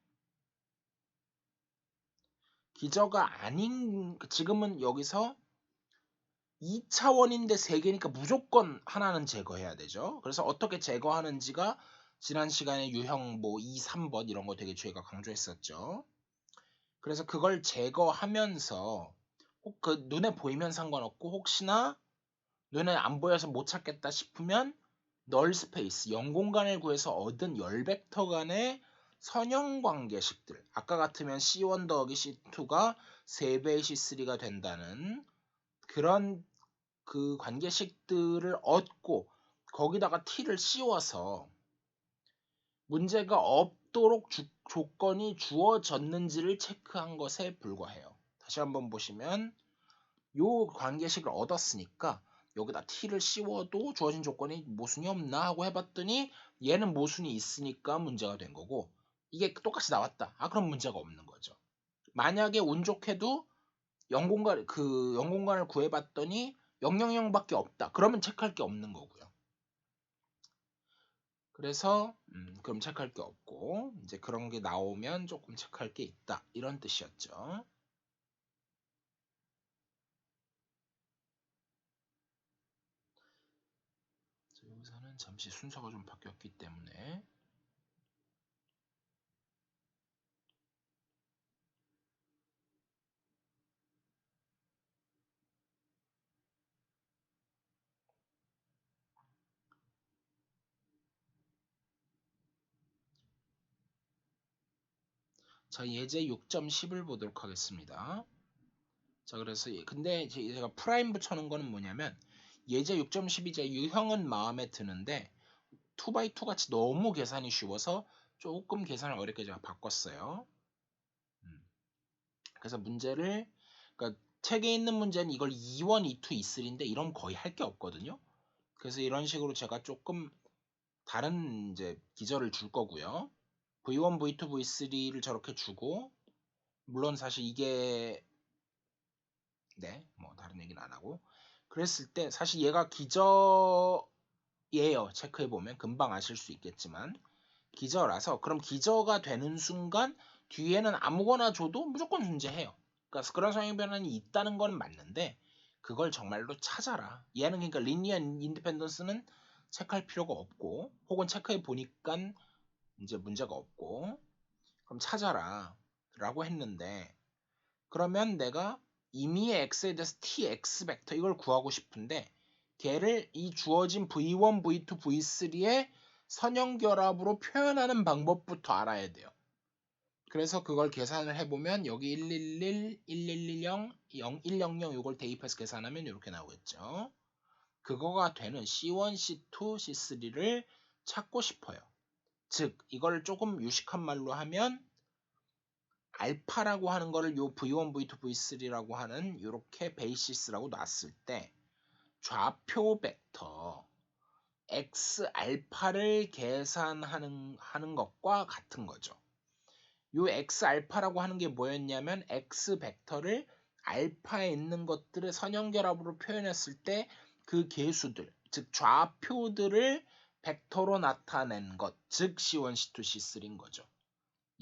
A: 기저가 아닌 지금은 여기서 2차원인데 3개니까 무조건 하나는 제거해야 되죠. 그래서 어떻게 제거하는지가 지난 시간에 유형 뭐 2, 3번 이런 거 되게 저희가 강조했었죠. 그래서 그걸 제거하면서 그 눈에 보이면 상관없고 혹시나 눈에 안 보여서 못 찾겠다 싶으면 널 스페이스, 0공간을 구해서 얻은 열벡터 간의 선형 관계식들, 아까 같으면 C1 더하기 C2가 3배의 C3가 된다는 그런 그 관계식들을 얻고 거기다가 t를 씌워서 문제가 없도록 조건이 주어졌는지를 체크한 것에 불과해요. 다시 한번 보시면 요 관계식을 얻었으니까 여기다 t를 씌워도 주어진 조건이 모순이 없나 하고 해봤더니 얘는 모순이 있으니까 문제가 된 거고 이게 똑같이 나왔다. 그럼 문제가 없는 거죠. 만약에 운 좋게도 0공간을 구해봤더니 000밖에 없다. 그러면 체크할 게 없는 거고요. 그래서 그럼 체크할 게 없고 이제 그런 게 나오면 조금 체크할 게 있다. 이런 뜻이었죠. 여기서는 잠시 순서가 좀 바뀌었기 때문에 자, 예제 6.10을 보도록 하겠습니다. 자, 그래서 근데 제가 프라임 붙여놓은 거는 뭐냐면 예제 6.10이 제 유형은 마음에 드는데 2x2 같이 너무 계산이 쉬워서 조금 계산을 어렵게 제가 바꿨어요. 그래서 문제를 그러니까 책에 있는 문제는 이걸 2원, 2투, 2쓰리인데 이러면 거의 할 게 없거든요. 그래서 이런 식으로 제가 조금 다른 이제 기저를 줄 거고요. V1, V2, V3를 저렇게 주고 물론 사실 이게 네, 뭐 다른 얘기는 안 하고 그랬을 때 사실 얘가 기저예요. 체크해 보면 금방 아실 수 있겠지만 기저라서 그럼 기저가 되는 순간 뒤에는 아무거나 줘도 무조건 존재해요. 그러니까 그런 성형 변환이 있다는 건 맞는데 그걸 정말로 찾아라. 얘는 그러니까 리니어 인디펜던스는 체크할 필요가 없고 혹은 체크해 보니까 이제 문제가 없고 그럼 찾아라 라고 했는데 그러면 내가 임의의 x에 대해서 tx 벡터 이걸 구하고 싶은데 걔를 이 주어진 v1, v2, v3의 선형결합으로 표현하는 방법부터 알아야 돼요. 그래서 그걸 계산을 해보면 여기 111, 1110, 0100 이걸 대입해서 계산하면 이렇게 나오겠죠. 그거가 되는 C1, C2, C3를 찾고 싶어요. 즉 이걸 조금 유식한 말로 하면 알파라고 하는 거를 요 V1, V2, V3라고 하는 이렇게 베이시스라고 놨을 때 좌표 벡터 x 알파를 계산하는 것과 같은 거죠. 요 x 알파라고 하는 게 뭐였냐면 x 벡터를 알파에 있는 것들을 선형결합으로 표현했을 때 그 계수들, 즉 좌표들을 벡터로 나타낸 것, 즉 C1, C2, C3인 거죠.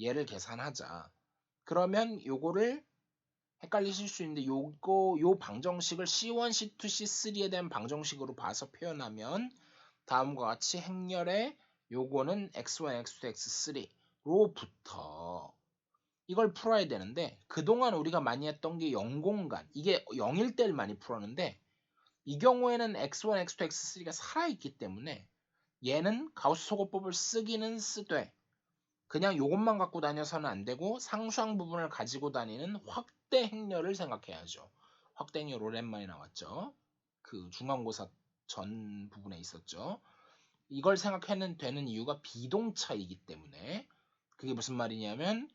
A: 얘를 계산하자. 그러면 요거를 헷갈리실 수 있는데 요 방정식을 C1, C2, C3에 대한 방정식으로 봐서 표현하면 다음과 같이 행렬에 요거는 X1, X2, X3로부터 이걸 풀어야 되는데 그동안 우리가 많이 했던 게 0공간 이게 0일 때를 많이 풀었는데 이 경우에는 X1, X2, X3가 살아있기 때문에 얘는 가우스 소거법을 쓰기는 쓰되 그냥 요것만 갖고 다녀서는 안 되고 상수항 부분을 가지고 다니는 확대 행렬을 생각해야죠. 확대 행렬 오랜만에 나왔죠. 그 중간고사 전 부분에 있었죠. 이걸 생각해는 되는 이유가 비동차이기 때문에 그게 무슨 말이냐면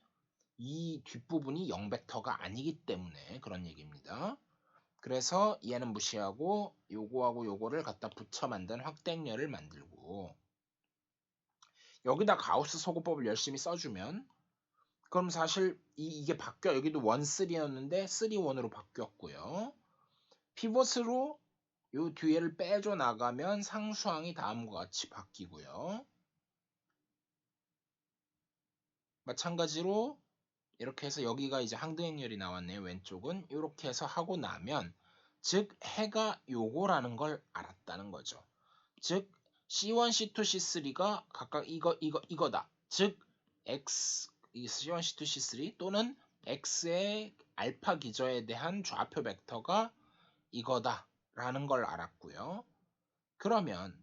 A: 이 뒷부분이 0벡터가 아니기 때문에 그런 얘기입니다. 그래서 얘는 무시하고 요거하고 요거를 갖다 붙여 만든 확대 행렬을 만들고 여기다 가우스 소거법을 열심히 써주면 그럼 사실 이게 바뀌어 여기도 1, 3였는데 3, 1으로 바뀌었고요. 피벗으로 요 뒤에를 빼줘 나가면 상수항이 다음과 같이 바뀌고요. 마찬가지로 이렇게 해서 여기가 이제 항등행렬이 나왔네요. 왼쪽은 이렇게 해서 하고 나면 즉 해가 요거라는 걸 알았다는 거죠. 즉 C1, C2, C3가 각각 이거다. 즉 X C1, C2, C3 또는 x의 알파 기저에 대한 좌표 벡터가 이거다라는 걸 알았고요. 그러면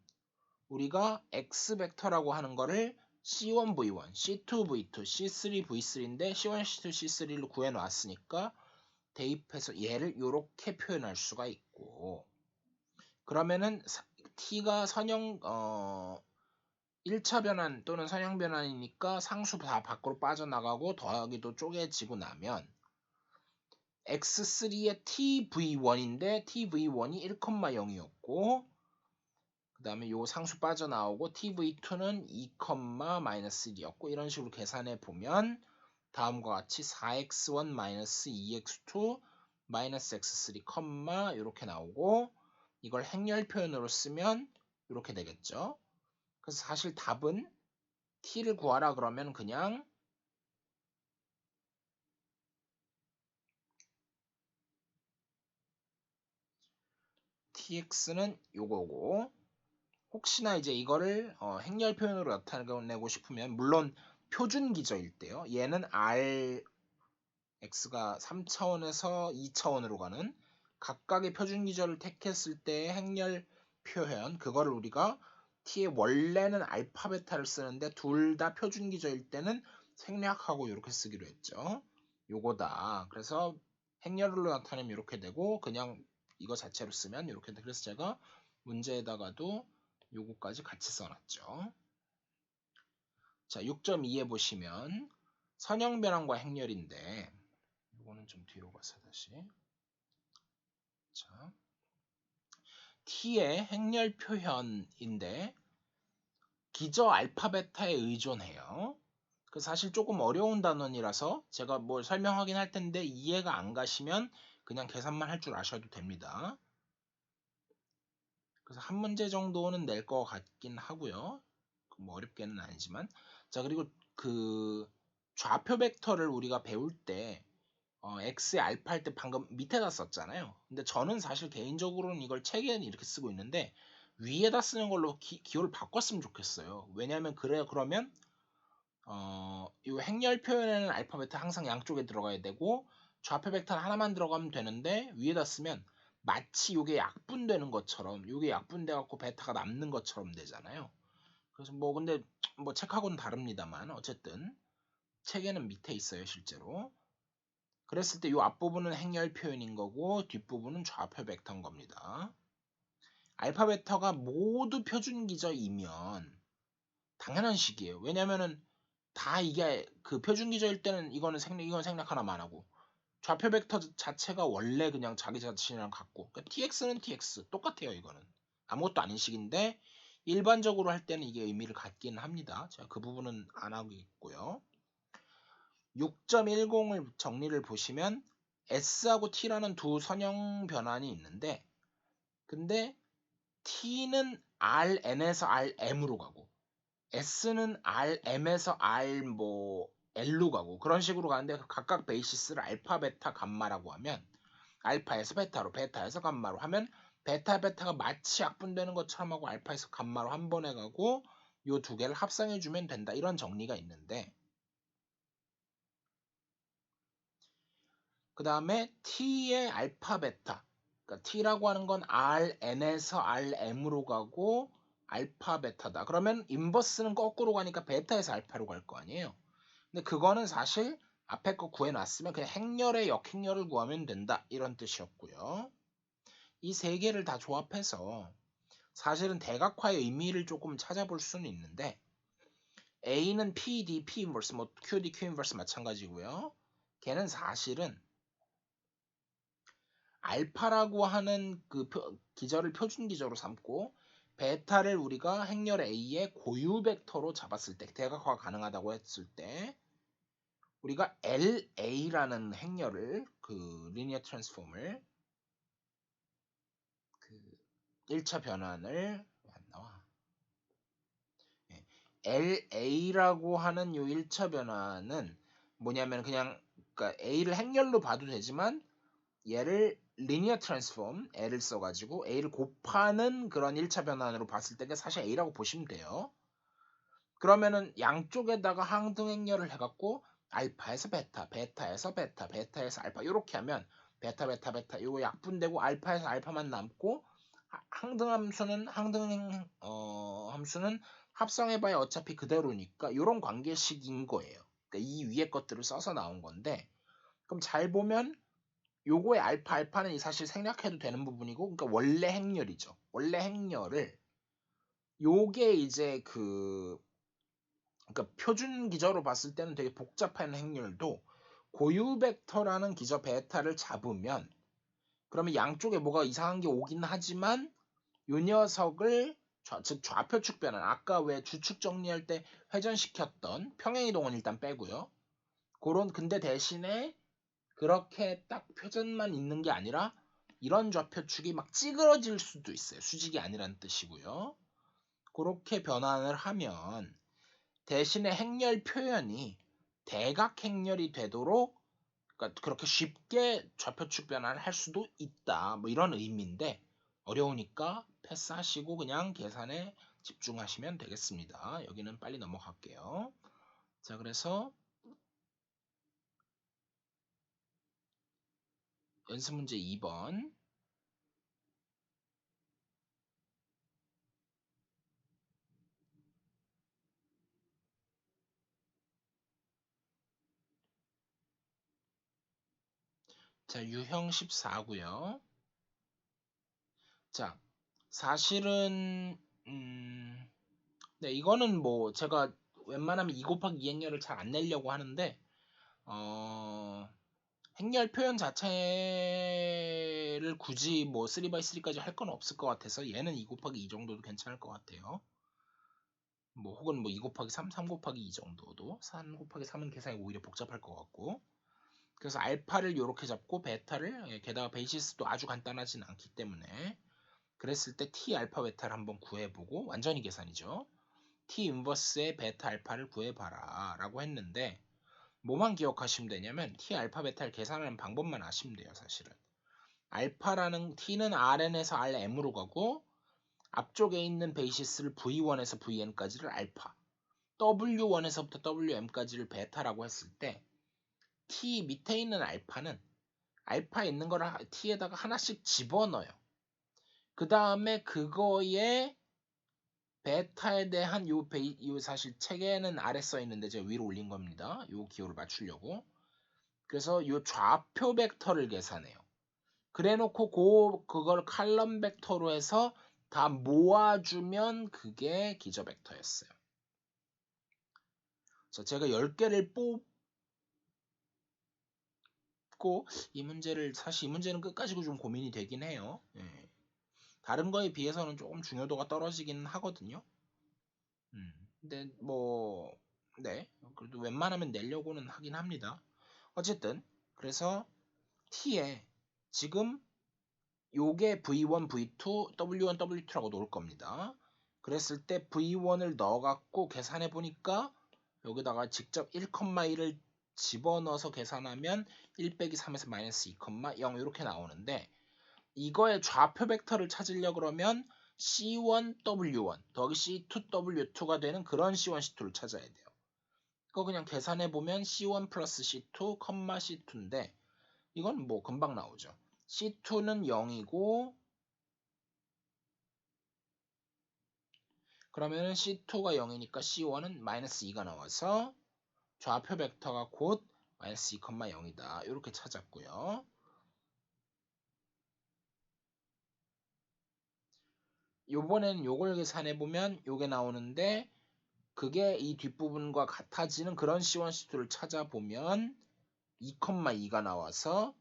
A: 우리가 x 벡터라고 하는 거를 C1V1, C2V2, C3V3인데 C1, C2, C3로 구해놨으니까 대입해서 얘를 이렇게 표현할 수가 있고, 그러면은 t가 선형 1차 변환 또는 선형 변환이니까 상수 다 밖으로 빠져나가고 더하기도 쪼개지고 나면 x3의 tv1인데 tv1이 1,0이었고 그 다음에 요 상수 빠져나오고 tv2는 2,-1이었고 이런 식으로 계산해 보면 다음과 같이 4x1-2x2 x3, 이렇게 나오고 이걸 행렬 표현으로 쓰면 이렇게 되겠죠. 그래서 사실 답은 t를 구하라 그러면 그냥 tx는 요거고, 혹시나 이제 이거를 행렬 표현으로 나타내고 싶으면 물론 표준 기저일 때요. 얘는 x가 3차원에서 2차원으로 가는 각각의 표준 기저를 택했을 때의 행렬 표현, 그거를 우리가 t의 원래는 알파 베타를 쓰는데 둘 다 표준 기저일 때는 생략하고 이렇게 쓰기로 했죠. 요거다. 그래서 행렬로 나타내면 이렇게 되고 그냥 이거 자체로 쓰면 이렇게 돼. 그래서 제가 문제에다가도 요거까지 같이 써놨죠. 자, 6.2에 보시면 선형 변환과 행렬인데 이거는 좀 뒤로 가서 다시. 자, t의 행렬 표현인데 기저 알파 베타에 의존해요. 그 사실 조금 어려운 단원이라서 제가 뭘 설명하긴 할 텐데 이해가 안 가시면 그냥 계산만 할 줄 아셔도 됩니다. 그래서 한 문제 정도는 낼 것 같긴 하고요. 뭐 어렵게는 아니지만. 자, 그리고 그 좌표 벡터를 우리가 배울 때 x의 알파 할 때 방금 밑에다 썼잖아요. 근데 저는 사실 개인적으로는 이걸 책에는 이렇게 쓰고 있는데 위에다 쓰는 걸로 기호를 바꿨으면 좋겠어요. 왜냐하면 그러면 이 행렬 표현에는 알파 베타 항상 양쪽에 들어가야 되고 좌표 벡터는 하나만 들어가면 되는데 위에다 쓰면 마치 이게 약분되는 것처럼 이게 약분돼 갖고 베타가 남는 것처럼 되잖아요. 그래서 뭐 근데 뭐 책하고는 다릅니다만 어쨌든 책에는 밑에 있어요 실제로. 그랬을 때 이 앞부분은 행렬 표현인 거고 뒷부분은 좌표 벡터인 겁니다. 알파 베타가 모두 표준 기저이면 당연한 식이에요. 왜냐면은 다 이게 그 표준 기저일 때는 이건 생략 하나만 하고 좌표 벡터 자체가 원래 그냥 자기 자신이랑 같고 그러니까 tx는 tx 똑같아요. 이거는 아무것도 아닌 식인데 일반적으로 할 때는 이게 의미를 갖기는 합니다. 제가 그 부분은 안 하고 있고요. 6.10을 정리를 보시면 S하고 T라는 두 선형 변환이 있는데 근데 T는 Rn에서 Rm으로 가고 S는 Rm에서 R 뭐 L로 가고 그런 식으로 가는데 각각 베이시스를 알파, 베타, 감마라고 하면 알파에서 베타로, 베타에서 감마로 하면 베타, 베타가 마치 약분되는 것처럼 하고 알파에서 감마로 한 번에 가고 요 두 개를 합성해주면 된다. 이런 정리가 있는데 그 다음에 t의 알파 베타 그러니까 t라고 하는 건 rn에서 rm으로 가고 알파 베타다. 그러면 인버스는 거꾸로 가니까 베타에서 알파로 갈 거 아니에요. 근데 그거는 사실 앞에 거 구해놨으면 그냥 행렬의 역행렬을 구하면 된다. 이런 뜻이었고요. 이 세 개를 다 조합해서 사실은 대각화의 의미를 조금 찾아볼 수는 있는데 A는 PD, P 인버스, 뭐 QD, Q 인버스 마찬가지고요. 걔는 사실은 알파라고 하는 그 기저를 표준 기저로 삼고 베타를 우리가 행렬 A의 고유 벡터로 잡았을 때 대각화 가능하다고 했을 때 우리가 LA라는 행렬을 그 리니어 트랜스폼을 그 1차 변환을 왜 안 나와? LA라고 하는 요 1차 변환은 뭐냐면 그냥 그러니까 A를 행렬로 봐도 되지만 얘를 리니어 트랜스폼 L을 써가지고 A를 곱하는 그런 1차 변환으로 봤을 때 사실 A라고 보시면 돼요. 그러면은 양쪽에다가 항등 행렬을 해갖고 알파에서 베타, 베타에서 베타, 베타에서 알파 이렇게 하면 베타 베타 베타 이거 약분되고 알파에서 알파만 남고 함수는 합성해봐야 어차피 그대로니까 이런 관계식인 거예요. 그러니까 이 위에 것들을 써서 나온 건데 그럼 잘 보면 요거의 알파는 사실 생략해도 되는 부분이고 그러니까 원래 행렬이죠. 원래 행렬을 요게 이제 그러니까 표준 기저로 봤을 때는 되게 복잡한 행렬도 고유 벡터라는 기저 베타를 잡으면 그러면 양쪽에 뭐가 이상한 게 오긴 하지만 요 녀석을 즉 좌표축 변환 아까 왜 주축 정리할 때 회전시켰던 평행이동은 일단 빼고요. 그런 근데 대신에 그렇게 딱 표준만 있는 게 아니라 이런 좌표축이 막 찌그러질 수도 있어요. 수직이 아니라는 뜻이고요. 그렇게 변환을 하면 대신에 행렬 표현이 대각 행렬이 되도록 그러니까 그렇게 쉽게 좌표축 변환을 할 수도 있다. 뭐 이런 의미인데 어려우니까 패스하시고 그냥 계산에 집중하시면 되겠습니다. 여기는 빨리 넘어갈게요. 자, 그래서 연습 문제 2번. 자, 유형 14고요. 자, 사실은 네, 이거는 뭐 제가 웬만하면 2 곱하기 2 행렬을 잘 안 내려고 하는데 행렬 표현 자체를 굳이 뭐 3x3까지 할 건 없을 것 같아서 얘는 2 곱하기 2 정도도 괜찮을 것 같아요. 뭐 혹은 뭐 2 곱하기 3, 3 곱하기 2 정도도 3 곱하기 3은 계산이 오히려 복잡할 것 같고 그래서 알파를 이렇게 잡고 베타를 게다가 베이시스도 아주 간단하진 않기 때문에 그랬을 때 T 알파 베타를 한번 구해보고 완전히 계산이죠. T 인버스의 베타 알파를 구해봐라 라고 했는데 뭐만 기억하시면 되냐면 T 알파 베타를 계산하는 방법만 아시면 돼요. 사실은 알파라는 T는 Rn에서 Rm으로 가고 앞쪽에 있는 베이시스를 V1에서 Vn까지를 알파 W1에서부터 WM까지를 베타라고 했을 때 T 밑에 있는 알파는 알파에 있는 거를 T에다가 하나씩 집어넣어요. 그 다음에 그거에 베타에 대한 요 사실 책에는 아래 써 있는데 제가 위로 올린 겁니다. 요 기호를 맞추려고. 그래서 요 좌표 벡터를 계산해요. 그래놓고 그걸 칼럼 벡터로 해서 다 모아주면 그게 기저 벡터였어요. 자, 제가 10개를 뽑고 이 문제를 사실 이 문제는 끝까지 좀 고민이 되긴 해요. 예. 다른 거에 비해서는 조금 중요도가 떨어지긴 하거든요. 근데 뭐 네, 그래도 웬만하면 내려고는 하긴 합니다. 어쨌든 그래서 T에 지금 요게 V1, V2, W1, W2라고 놓을 겁니다. 그랬을 때 V1을 넣어갖고 계산해 보니까 여기다가 직접 1,1을 집어넣어서 계산하면 1 빼기 3에서 마이너스 2,0 이렇게 나오는데 이거의 좌표 벡터를 찾으려 그러면 C1, W1 더하기 C2, W2가 되는 그런 C1, C2를 찾아야 돼요. 그거 그냥 계산해 보면 C1 플러스 C2, C2인데 이건 뭐 금방 나오죠. C2는 0이고 그러면 C2가 0이니까 C1은 마이너스 2가 나와서 좌표 벡터가 곧 마이너스 2, 0이다. 이렇게 찾았고요. 요번에는 요걸 계산해 보면 요게 나오는데 그게 이 뒷부분과 같아지는 그런 C1, C2를 찾아보면 2,2가 나와서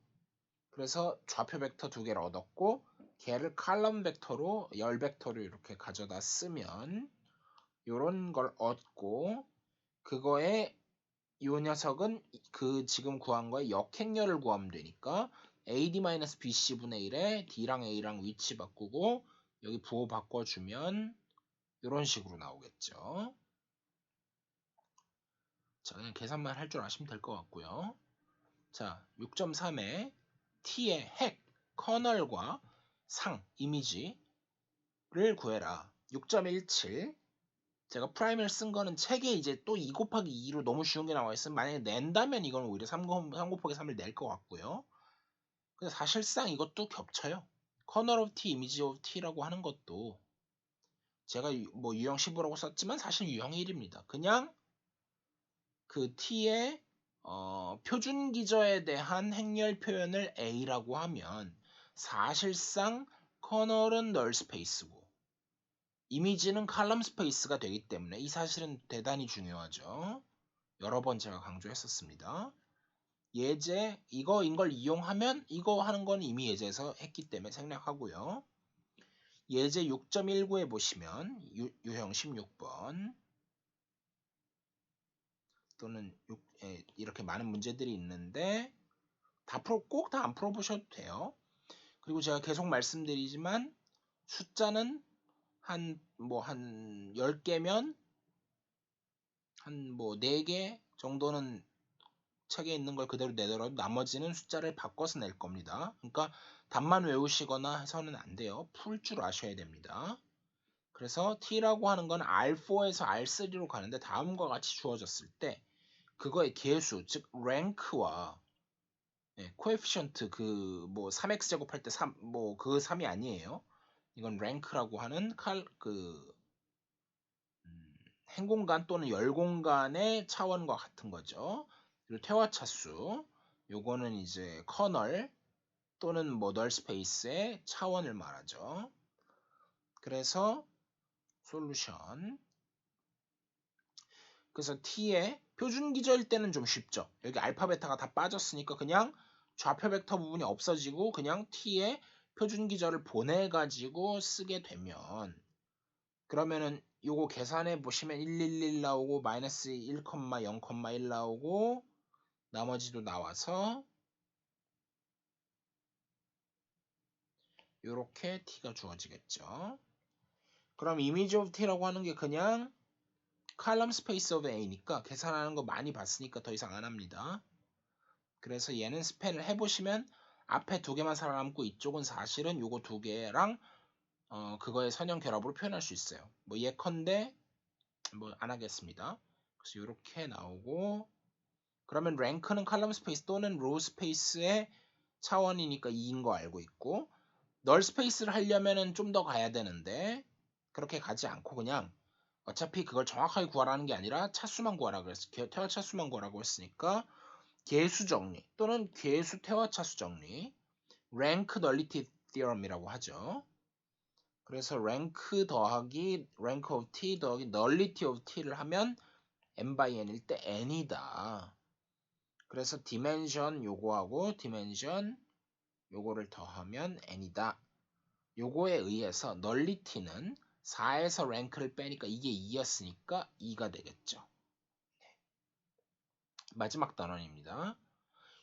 A: 그래서 좌표 벡터 두 개를 얻었고 걔를 칼럼 벡터로 열 벡터로 이렇게 가져다 쓰면 요런 걸 얻고 그거에 요 녀석은 그 지금 구한 거에 역행렬을 구하면 되니까 AD-BC분의 1에 D랑 A랑 위치 바꾸고 여기 부호 바꿔주면 이런 식으로 나오겠죠. 자, 그냥 계산만 할 줄 아시면 될 것 같고요. 자, 6.3에 T의 핵, 커널과 상, 이미지를 구해라. 6.17 제가 프라임을 쓴 거는 책에 이제 또 2 곱하기 2로 너무 쉬운 게 나와 있으면 만약에 낸다면 이건 오히려 3 곱하기 3을 낼 것 같고요. 근데 사실상 이것도 겹쳐요. 커널 오브 T, 이미지 오브 T라고 하는 것도 제가 뭐 유형 15라고 썼지만 사실 유형 1입니다. 그냥 그 T의 표준 기저에 대한 행렬 표현을 A라고 하면 사실상 커널은 널 스페이스고 이미지는 칼럼 스페이스가 되기 때문에 이 사실은 대단히 중요하죠. 여러 번 제가 강조했었습니다. 예제 이거인 걸 이용하면 이거 하는 건 이미 예제에서 했기 때문에 생략하고요. 예제 6.19에 보시면 유형 16번 또는 이렇게 많은 문제들이 있는데 꼭 다 안 풀어보셔도 돼요. 그리고 제가 계속 말씀드리지만 숫자는 한 10개면 한 4개 정도는 책에 있는 걸 그대로 내더라도 나머지는 숫자를 바꿔서 낼 겁니다. 그러니까 답만 외우시거나 해서는 안 돼요. 풀 줄 아셔야 됩니다. 그래서 t라고 하는 건 R4에서 R3로 가는데 다음과 같이 주어졌을 때 그거의 개수, 즉 랭크와 코에피션트 그 3x 제곱할 때 3, 그 3이 아니에요. 이건 랭크라고 하는 행공간 또는 열공간의 차원과 같은 거죠. 그리고 퇴화차수, 요거는 이제 커널 또는 널 스페이스의 차원을 말하죠. 그래서 솔루션. 그래서 t의 표준 기저일 때는 좀 쉽죠. 여기 알파 베타가 다 빠졌으니까 그냥 좌표 벡터 부분이 없어지고 그냥 t의 표준 기저를 보내 가지고 쓰게 되면 그러면은 요거 계산해 보시면 111 나오고 마이너스 1,0,1 나오고 나머지도 나와서 요렇게 t가 주어지겠죠. 그럼 이미지 오브 t라고 하는 게 그냥 칼럼 스페이스 오브 a니까 계산하는 거 많이 봤으니까 더 이상 안 합니다. 그래서 얘는 스펜을 해보시면 앞에 2개만 살아남고 이쪽은 사실은 요거 2개랑 그거의 선형 결합으로 표현할 수 있어요. 예컨대 안 하겠습니다. 그래서 이렇게 나오고 그러면 랭크는 칼럼 스페이스 또는 로우 스페이스의 차원이니까 2인 거 알고 있고 널 스페이스를 하려면은 좀 더 가야 되는데 그렇게 가지 않고 그냥 어차피 그걸 정확하게 구하라는 게 아니라 차수만 구하라 그랬어. 태화 차수만 구하라고 했으니까 개수 정리 또는 개수 태화 차수 정리 랭크 널리티 티어럼이라고 하죠. 그래서 랭크 더하기 랭크 오브 t 더하기 널리티 오브 t를 하면 n by n일 때 n이다. 그래서 디멘션 요거하고 디멘션 요거를 더하면 n이다. 요거에 의해서 널리티는 4에서 랭크를 빼니까 이게 2였으니까 2가 되겠죠. 마지막 단원입니다.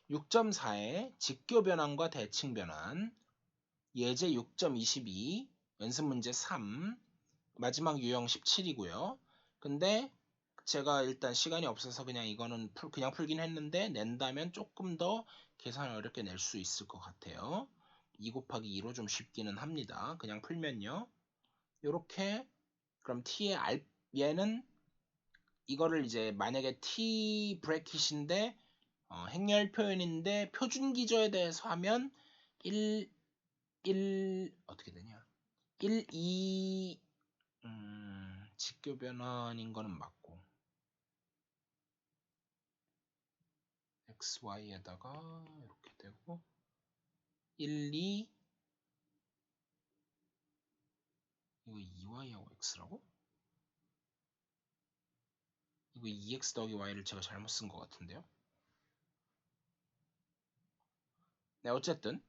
A: 6.4의 직교 변환과 대칭 변환 예제 6.22 연습 문제 3 마지막 유형 17이고요. 근데 제가 일단 시간이 없어서 그냥 이거는 그냥 풀긴 했는데 낸다면 조금 더 계산을 어렵게 낼 수 있을 것 같아요. 2 곱하기 2로 좀 쉽기는 합니다. 그냥 풀면요. 요렇게 그럼 t의 얘는 이거를 이제 만약에 t 브래킷인데 행렬 표현인데 표준 기저에 대해서 하면 1 어떻게 되냐? 1, 2 직교 변환인 거는 맞고 xy에다가 이렇게 되고 1, 2 이거 2y하고 x라고? 이거 2x 더하기 y를 제가 잘못 쓴 것 같은데요? 네, 어쨌든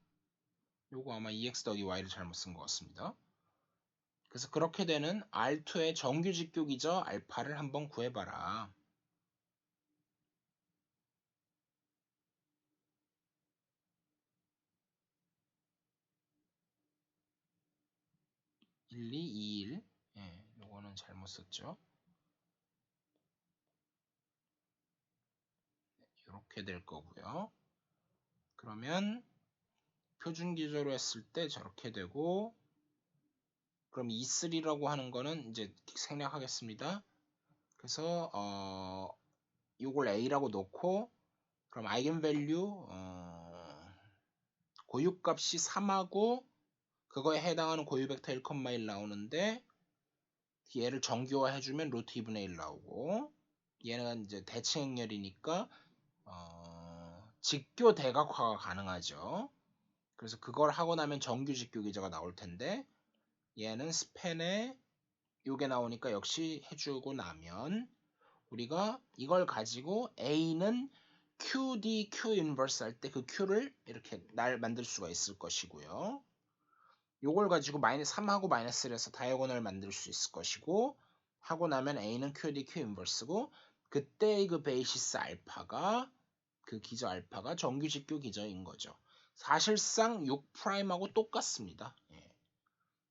A: 요거 아마 2x 더하기 y를 잘못 쓴 것 같습니다. 그래서 그렇게 되는 R2의 정규 직교 기저 알파를 한번 구해봐라. 1, 2, 2, 1 예, 요거는 잘못 썼죠. 이렇게 될 거고요. 그러면 표준 기저로 했을 때 저렇게 되고 그럼 E3라고 하는 거는 이제 생략하겠습니다. 그래서 이걸 A라고 놓고 그럼 아이겐밸류 고유값이 3하고 그거에 해당하는 고유 벡터 1,1 나오는데 얘를 정규화 해주면 루트 2분의 1 나오고 얘는 이제 대칭 행렬이니까 직교 대각화가 가능하죠. 그래서 그걸 하고 나면 정규 직교 기저가 나올 텐데 얘는 스팬에 요게 나오니까 역시 해주고 나면 우리가 이걸 가지고 A는 QD, Q 인버스 할 때 그 Q를 이렇게 만들 수가 있을 것이고요. 요걸 가지고 3하고 마이너스를 해서 다이아고널 만들 수 있을 것이고 하고 나면 A는 QD, Q 인버스고 그때 그 베이시스 알파가 그 기저 알파가 정규 직교 기저인 거죠. 사실상 6'하고 똑같습니다. 예.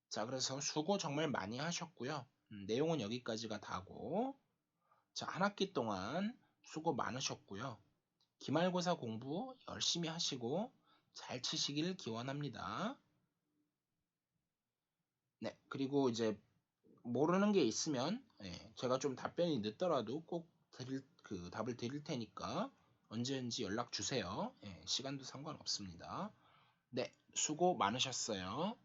A: 자, 그래서 수고 정말 많이 하셨고요. 내용은 여기까지가 다고 자, 한 학기 동안 수고 많으셨고요. 기말고사 공부 열심히 하시고 잘 치시길 기원합니다. 네, 그리고 이제 모르는 게 있으면 제가 좀 답변이 늦더라도 꼭 답을 드릴 테니까 언제든지 연락 주세요. 시간도 상관없습니다. 네, 수고 많으셨어요.